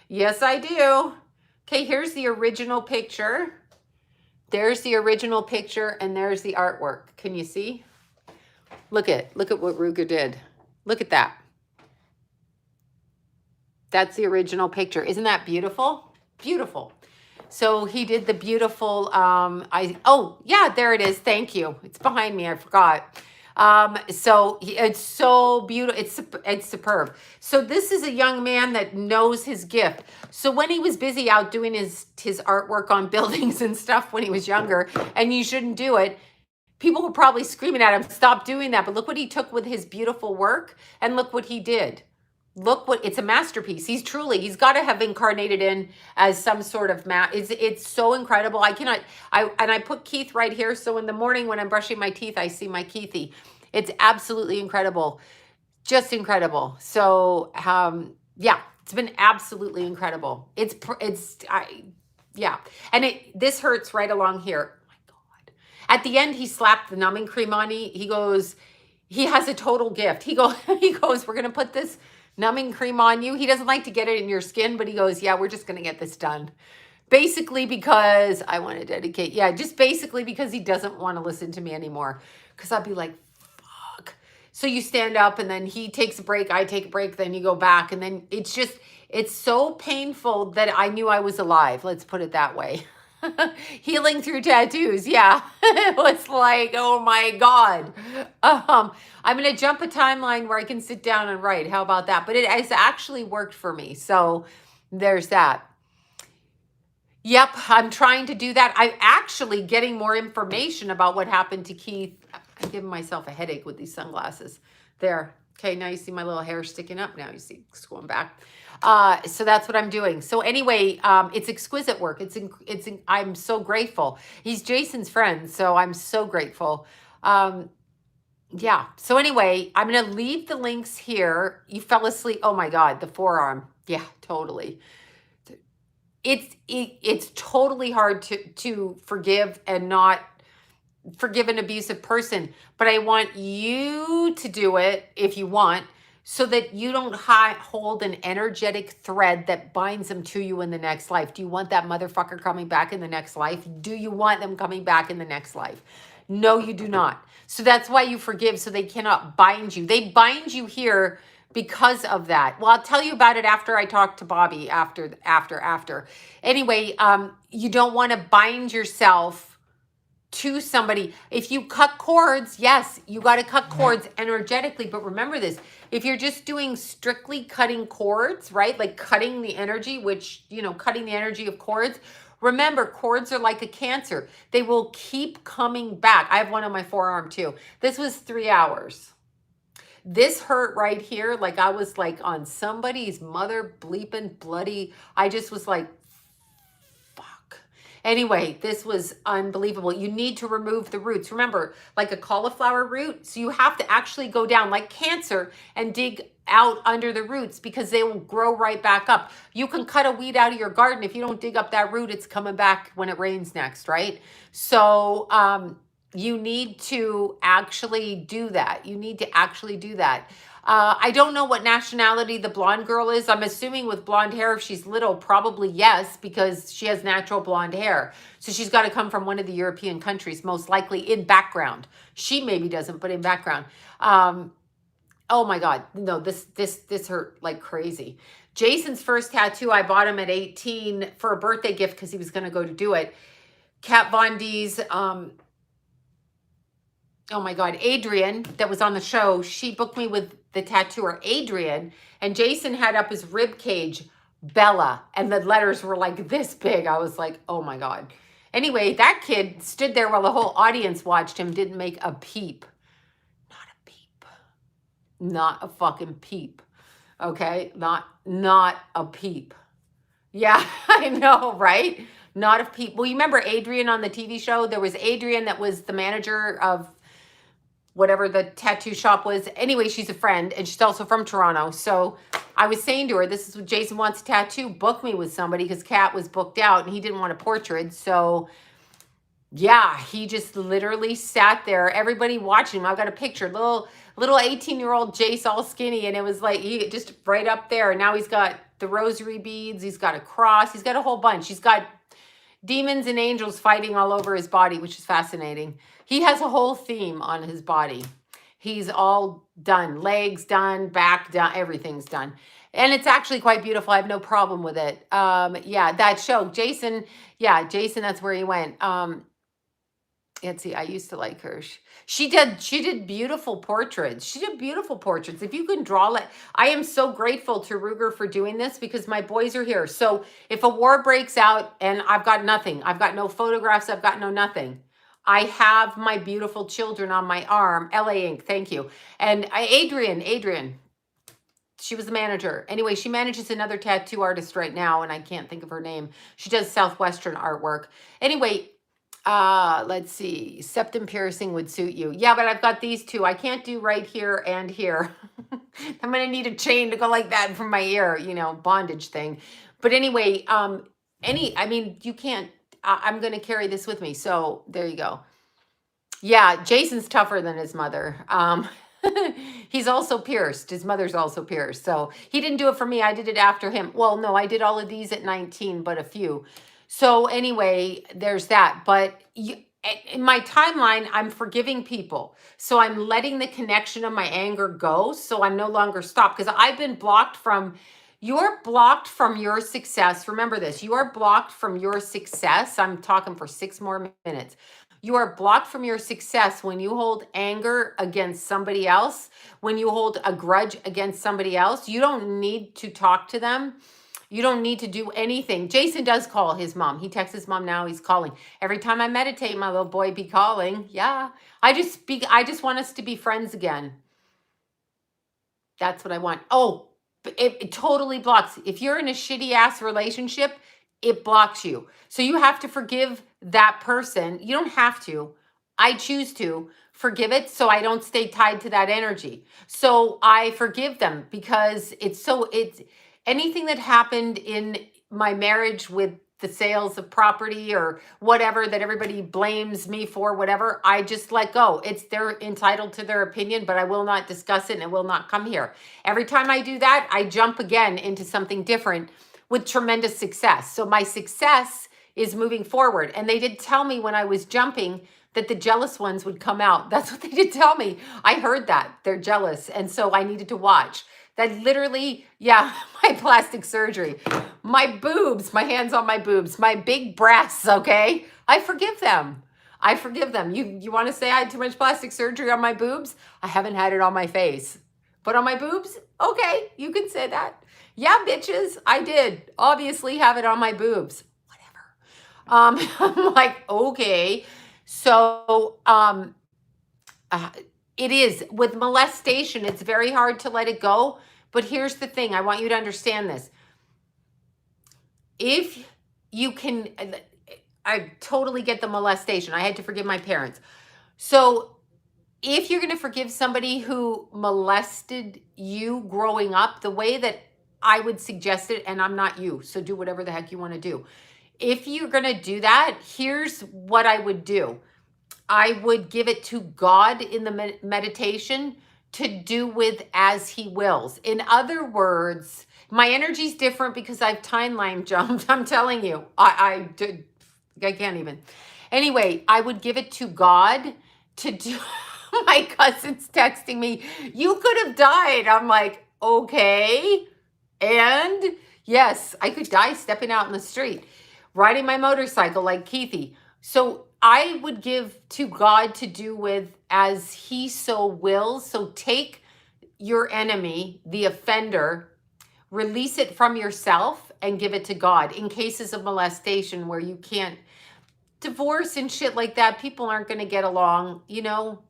Yes, I do. Okay, here's the original picture. There's the original picture, and there's the artwork. Can you see? Look at what Ruger did. Look at that. That's the original picture. Isn't that beautiful? Beautiful. So he did the beautiful, oh, yeah, there it is. Thank you. It's behind me. I forgot. So it's so beautiful. It's superb. So this is a young man that knows his gift. So when he was busy out doing his artwork on buildings and stuff when he was younger, and you shouldn't do it, people were probably screaming at him, stop doing that. But look what he took with his beautiful work, and look what he did. Look what, it's a masterpiece. He's got to have incarnated in as some sort of it's so incredible. I put Keith right here. So in the morning when I'm brushing my teeth, I see my Keithy. It's absolutely incredible. Just incredible. So, yeah, it's been absolutely incredible. Yeah. And this hurts right along here. Oh my God. At the end, he slapped the numbing cream on me. He goes, he has a total gift. He goes, we're going to put this numbing cream on you. He doesn't like to get it in your skin, but he goes, yeah, we're just going to get this done. Basically because I want to dedicate. Yeah, just basically because he doesn't want to listen to me anymore. Because I'll be like, fuck. So you stand up and then he takes a break. I take a break. Then you go back. And then it's so painful that I knew I was alive. Let's put it that way. Healing through tattoos. Yeah. It was like, oh my God. I'm going to jump a timeline where I can sit down and write. How about that? But it has actually worked for me. So there's that. Yep. I'm trying to do that. I'm actually getting more information about what happened to Keith. I'm giving myself a headache with these sunglasses. There. Okay. Now you see my little hair sticking up. Now you see it's going back. So that's what I'm doing. So anyway, it's exquisite work. I'm so grateful. He's Jason's friend, so I'm so grateful. Yeah. So anyway, I'm going to leave the links here. You fell asleep. Oh my God, the forearm. Yeah, totally. It's totally hard to forgive and not forgive an abusive person, but I want you to do it if you want, so that you don't hold an energetic thread that binds them to you in the next life. Do you want that motherfucker coming back in the next life? Do you want them coming back in the next life? No, you do not. So that's why you forgive, so they cannot bind you. They bind you here because of that. Well, I'll tell you about it after I talk to Bobby after. Anyway, you don't want to bind yourself to somebody. If you cut cords, yes, you got to cut cords energetically. But remember this, if you're just doing strictly cutting cords, right? Like cutting the energy, which, cutting the energy of cords. Remember, cords are like a cancer. They will keep coming back. I have one on my forearm too. This was 3 hours. This hurt right here. Like I was like on somebody's mother bleeping bloody. I just was like, anyway, this was unbelievable. You need to remove the roots. Remember, like a cauliflower root. So you have to actually go down like cancer and dig out under the roots, because they will grow right back up. You can cut a weed out of your garden. If you don't dig up that root, it's coming back when it rains next, right? So you need to actually do that. You need to actually do that. I don't know what nationality the blonde girl is. I'm assuming with blonde hair, if she's little, probably yes, because she has natural blonde hair. So she's got to come from one of the European countries, most likely in background. She maybe doesn't, but in background. Oh my God, no, this hurt like crazy. Jason's first tattoo, I bought him at 18 for a birthday gift because he was going to go to do it. Kat Von D's, oh my God, Adrian, that was on the show, she booked me with the tattooer, Adrian, and Jason had up his rib cage, Bella, and the letters were like this big. I was like, oh my God. Anyway, that kid stood there while the whole audience watched him, didn't make a peep. Not a peep. Not a fucking peep. Okay? Not a peep. Yeah, I know, right? Not a peep. Well, you remember Adrian on the TV show? There was Adrian that was the manager of whatever the tattoo shop was. Anyway, she's a friend, and she's also from Toronto. So I was saying to her, this is what Jason wants a tattoo. Book me with somebody, because Kat was booked out and he didn't want a portrait. So yeah, he just literally sat there, everybody watching him. I've got a picture, little 18-year-old Jace, all skinny, and it was like he just right up there. And now he's got the rosary beads, he's got a cross, he's got a whole bunch. He's got demons and angels fighting all over his body, which is fascinating. He has a whole theme on his body. He's all done. Legs done, back done, everything's done. And it's actually quite beautiful. I have no problem with it. Yeah, that show, Jason, that's where he went. Let's see, I used to like her. She did beautiful portraits. She did beautiful portraits. If you can draw it, I am so grateful to Ruger for doing this, because my boys are here. So if a war breaks out and I've got nothing, I've got no photographs, I've got no nothing, I have my beautiful children on my arm. LA Ink, thank you. And Adrian, she was the manager. Anyway, she manages another tattoo artist right now, and I can't think of her name. She does Southwestern artwork. Anyway, let's see. Septum piercing would suit you. Yeah, but I've got these two. I can't do right here and here. I'm going to need a chain to go like that from my ear, bondage thing. But anyway, you can't, I'm going to carry this with me. So there you go. Yeah, Jason's tougher than his mother. He's also pierced. His mother's also pierced. So he didn't do it for me. I did it after him. Well, no, I did all of these at 19, but a few. So anyway, there's that. But in my timeline, I'm forgiving people. So I'm letting the connection of my anger go. So I'm no longer stopped, because I've been blocked from, you're blocked from your success. Remember this, you are blocked from your success. I'm talking for 6 more minutes. You are blocked from your success when you hold anger against somebody else, when you hold a grudge against somebody else. You don't need to talk to them. You don't need to do anything. Jason does call his mom. He texts his mom now. He's calling. Every time I meditate, my little boy be calling. Yeah. I just want us to be friends again. That's what I want. Oh, It totally blocks. If you're in a shitty ass relationship, it blocks you. So you have to forgive that person. You don't have to. I choose to forgive it so I don't stay tied to that energy. So I forgive them because it's anything that happened in my marriage with the sales of property or whatever that everybody blames me for, whatever, I just let go. They're entitled to their opinion, but I will not discuss it and it will not come here. Every time I do that, I jump again into something different with tremendous success. So my success is moving forward. And they did tell me when I was jumping that the jealous ones would come out. That's what they did tell me. I heard that. They're jealous. And so I needed to watch. That literally, yeah, my plastic surgery, my boobs, my hands on my boobs, my big breasts, okay? I forgive them. I forgive them. You want to say I had too much plastic surgery on my boobs? I haven't had it on my face. But on my boobs? Okay, you can say that. Yeah, bitches, I did obviously have it on my boobs. Whatever. I'm like, okay. So, it is with molestation, it's very hard to let it go. But here's the thing, I want you to understand this. If you can, I totally get the molestation. I had to forgive my parents. So if you're going to forgive somebody who molested you growing up, the way that I would suggest it, and I'm not you, so do whatever the heck you want to do. If you're going to do that, here's what I would do. I would give it to God in the meditation to do with as he wills. In other words, my energy's different because I've timeline jumped. I'm telling you, I can't even. Anyway, I would give it to God to do. My cousin's texting me, you could have died. I'm like, okay. And yes, I could die stepping out in the street, riding my motorcycle like Keithy. So I would give to God to do with as he so wills. So take your enemy, the offender, release it from yourself and give it to God. In cases of molestation where you can't, divorce and shit like that, people aren't going to get along, you know,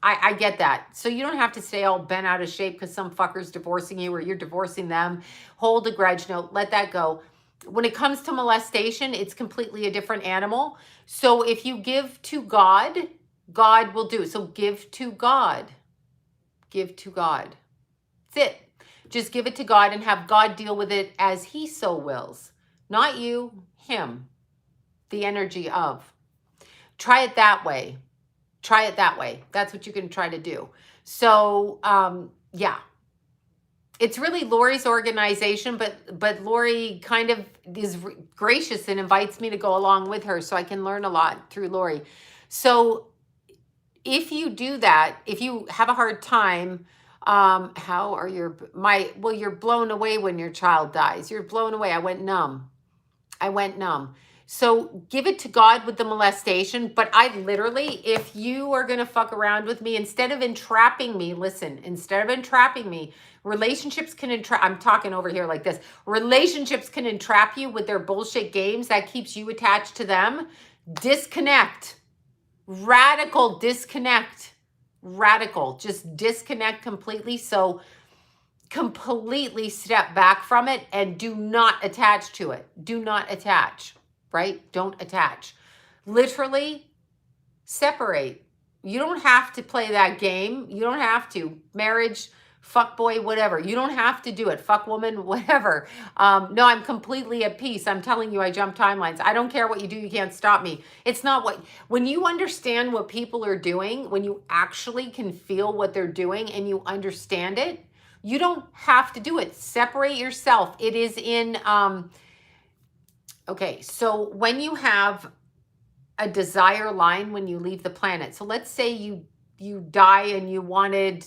I get that. So you don't have to stay all bent out of shape because some fucker's divorcing you or you're divorcing them. Hold a grudge note, let that go. When it comes to molestation, it's completely a different animal. So if you give to God, God will do. So give to God. Give to God. That's it. Just give it to God and have God deal with it as he so wills. Not you, him. The energy of. Try it that way. Try it that way. That's what you can try to do. So, yeah. It's really Lori's organization, but Lori kind of is gracious and invites me to go along with her so I can learn a lot through Lori. So if you do that, if you have a hard time, how are you're blown away when your child dies. You're blown away. I went numb. So give it to God with the molestation. But I literally, if you are going to fuck around with me, instead of entrapping me, listen, instead of entrapping me, relationships can entrap, I'm talking over here like this. Relationships can entrap you with their bullshit games that keeps you attached to them. Disconnect. Radical disconnect. Radical. Just disconnect completely. So completely step back from it and do not attach to it. Do not attach. Right? Don't attach. Literally separate. You don't have to play that game. You don't have to. Marriage, fuck boy, whatever. You don't have to do it. Fuck woman, whatever. No, I'm completely at peace. I'm telling you, I jump timelines. I don't care what you do. You can't stop me. It's not when you understand what people are doing, when you actually can feel what they're doing and you understand it, you don't have to do it. Separate yourself. It is in, okay, so when you have a desire line when you leave the planet, so let's say you die and you wanted,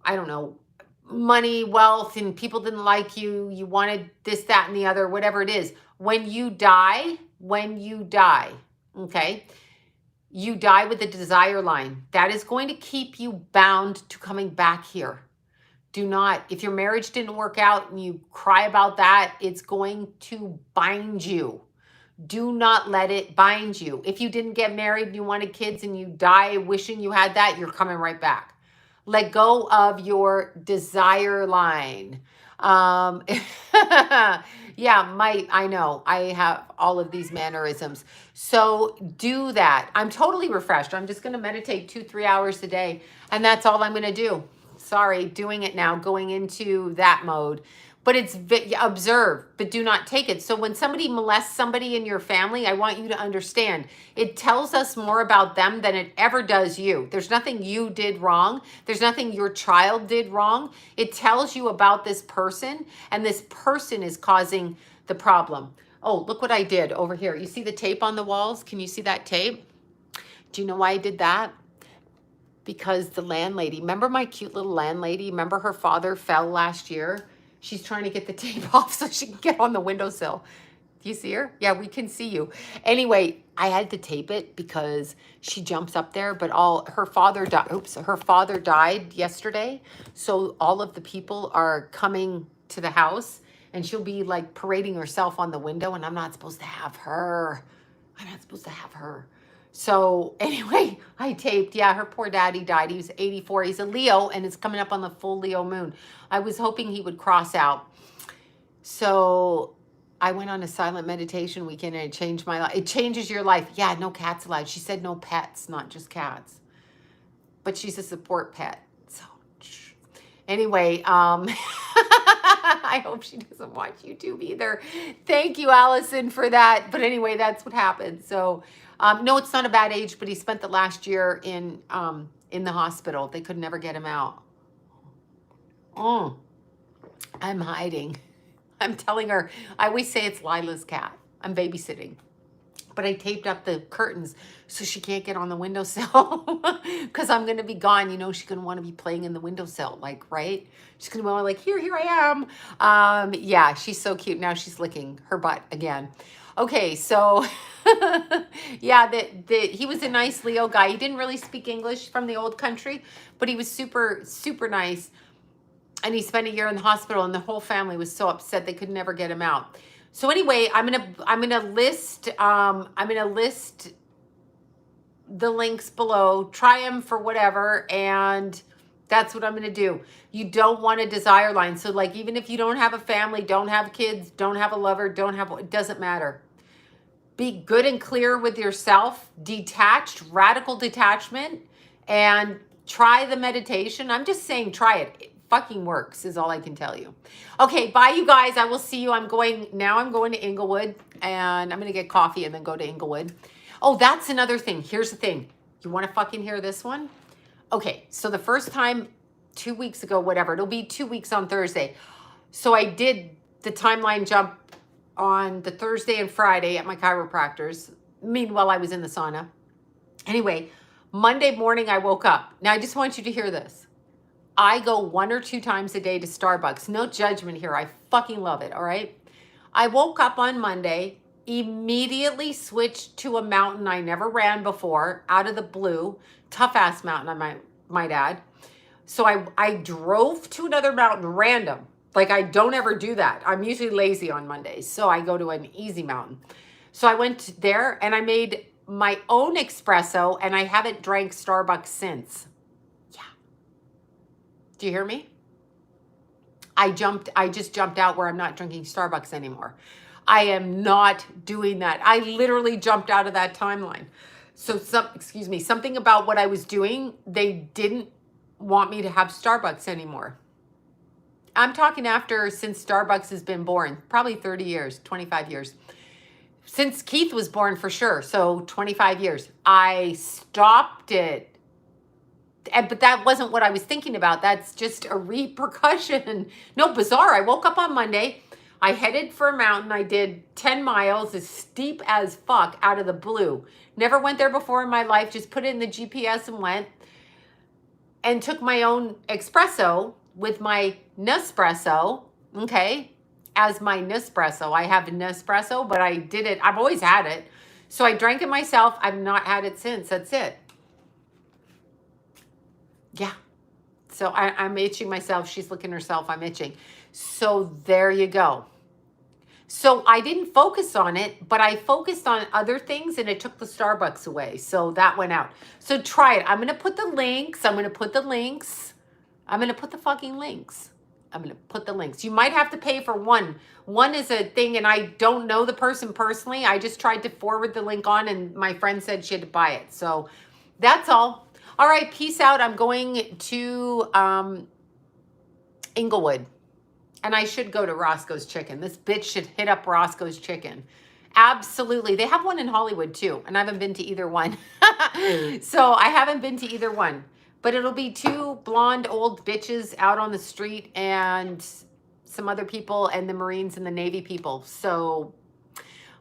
I don't know, money, wealth, and people didn't like you, you wanted this, that, and the other, whatever it is. When you die, okay, you die with a desire line. That is going to keep you bound to coming back here. Do not, if your marriage didn't work out and you cry about that, it's going to bind you. Do not let it bind you. If you didn't get married and you wanted kids and you die wishing you had that, you're coming right back. Let go of your desire line. Um, yeah, I know I have all of these mannerisms. So do that. I'm totally refreshed. I'm just going to meditate 2, 3 hours a day. And that's all I'm going to do. Sorry, doing it now, going into that mode. But it's observe, but do not take it. So when somebody molests somebody in your family, I want you to understand it tells us more about them than it ever does you. There's nothing you did wrong. There's nothing your child did wrong. It tells you about this person, and this person is causing the problem. Oh, look what I did over here. You see the tape on the walls? Can you see that tape? Do you know why I did that? Because the landlady, remember my cute little landlady? Remember her father fell last year? She's trying to get the tape off so she can get on the windowsill. Do you see her? Yeah, we can see you. Anyway, I had to tape it because she jumps up there, but her father died. Oops, her father died yesterday. So all of the people are coming to the house, and she'll be like parading herself on the window, and I'm not supposed to have her. I'm not supposed to have her. So anyway, I taped, yeah, her poor daddy died. He was 84. He's a Leo, and it's coming up on the full Leo moon. I was hoping he would cross out. So I went on a silent meditation weekend, and it changed my life. It changes your life. Yeah, no cats allowed. She said no pets, not just cats. But she's a support pet. So anyway, I hope she doesn't watch YouTube either. Thank you, Allison, for that. But anyway, that's what happened. So no, it's not a bad age, but he spent the last year in the hospital. They could never get him out. Oh, I'm hiding. I'm telling her, I always say it's Lila's cat. I'm babysitting. But I taped up the curtains so she can't get on the windowsill because I'm going to be gone. You know, she's going to want to be playing in the windowsill, like, right? She's going to be like, here I am. Yeah, she's so cute. Now she's licking her butt again. Okay, so yeah, he was a nice Leo guy. He didn't really speak English from the old country, but he was super, super nice. And he spent a year in the hospital, and the whole family was so upset they could never get him out. So anyway, I'm gonna list the links below. Try them for whatever, and that's what I'm gonna do. You don't want a desire line. So like, even if you don't have a family, don't have kids, don't have a lover, it doesn't matter. Be good and clear with yourself, detached, radical detachment, and try the meditation. I'm just saying, try it. It fucking works is all I can tell you. Okay, bye you guys. I will see you. I'm going to Inglewood, and I'm going to get coffee and then go to Inglewood. Oh, that's another thing. Here's the thing. You want to fucking hear this one? Okay, so the first time 2 weeks ago, whatever, it'll be 2 weeks on Thursday. So I did the timeline jump on the Thursday and Friday at my chiropractor's. Meanwhile, I was in the sauna. Anyway, Monday morning I woke up. Now I just want you to hear this. I go 1 or 2 times a day to Starbucks. No judgment here. I fucking love it, all right? I woke up on Monday, immediately switched to a mountain I never ran before, out of the blue. Tough-ass mountain, I might add. So I drove to another mountain random. Like, I don't ever do that. I'm usually lazy on Mondays, so I go to an easy mountain. So I went there, and I made my own espresso, and I haven't drank Starbucks since. Yeah. Do you hear me? I just jumped out where I'm not drinking Starbucks anymore. I am not doing that. I literally jumped out of that timeline. So something about what I was doing, they didn't want me to have Starbucks anymore. I'm talking since Starbucks has been born, probably 30 years, 25 years. Since Keith was born, for sure. So 25 years. I stopped it. But that wasn't what I was thinking about. That's just a repercussion. No, bizarre. I woke up on Monday. I headed for a mountain. I did 10 miles, as steep as fuck, out of the blue. Never went there before in my life. Just put it in the GPS and went. And took my own espresso with my Nespresso, okay, as my Nespresso. I have a Nespresso, but I did it. I've always had it. So I drank it myself. I've not had it since. That's it. Yeah. So I'm itching myself. She's licking herself. I'm itching. So there you go. So I didn't focus on it, but I focused on other things, and it took the Starbucks away. So that went out. So try it. I'm going to put the links. I'm going to put the fucking links I'm going to put the links. You might have to pay for one. One is a thing, and I don't know the person personally. I just tried to forward the link on, and my friend said she had to buy it. So that's all. All right, peace out. I'm going to Inglewood, and I should go to Roscoe's Chicken. This bitch should hit up Roscoe's Chicken. Absolutely. They have one in Hollywood too, and I haven't been to either one. So I haven't been to either one. But it'll be two blonde old bitches out on the street and some other people and the Marines and the Navy people. So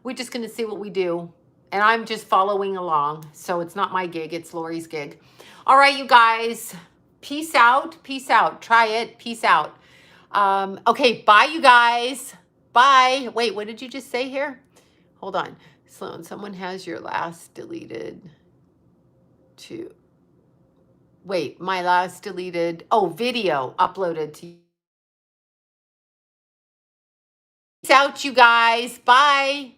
we're just going to see what we do. And I'm just following along. So it's not my gig. It's Lori's gig. All right, you guys. Peace out. Peace out. Try it. Peace out. Okay, bye, you guys. Bye. Wait, what did you just say here? Hold on. Sloan, someone has your last deleted to... Wait, my last deleted... Oh, video uploaded to... Peace out, you guys. Bye.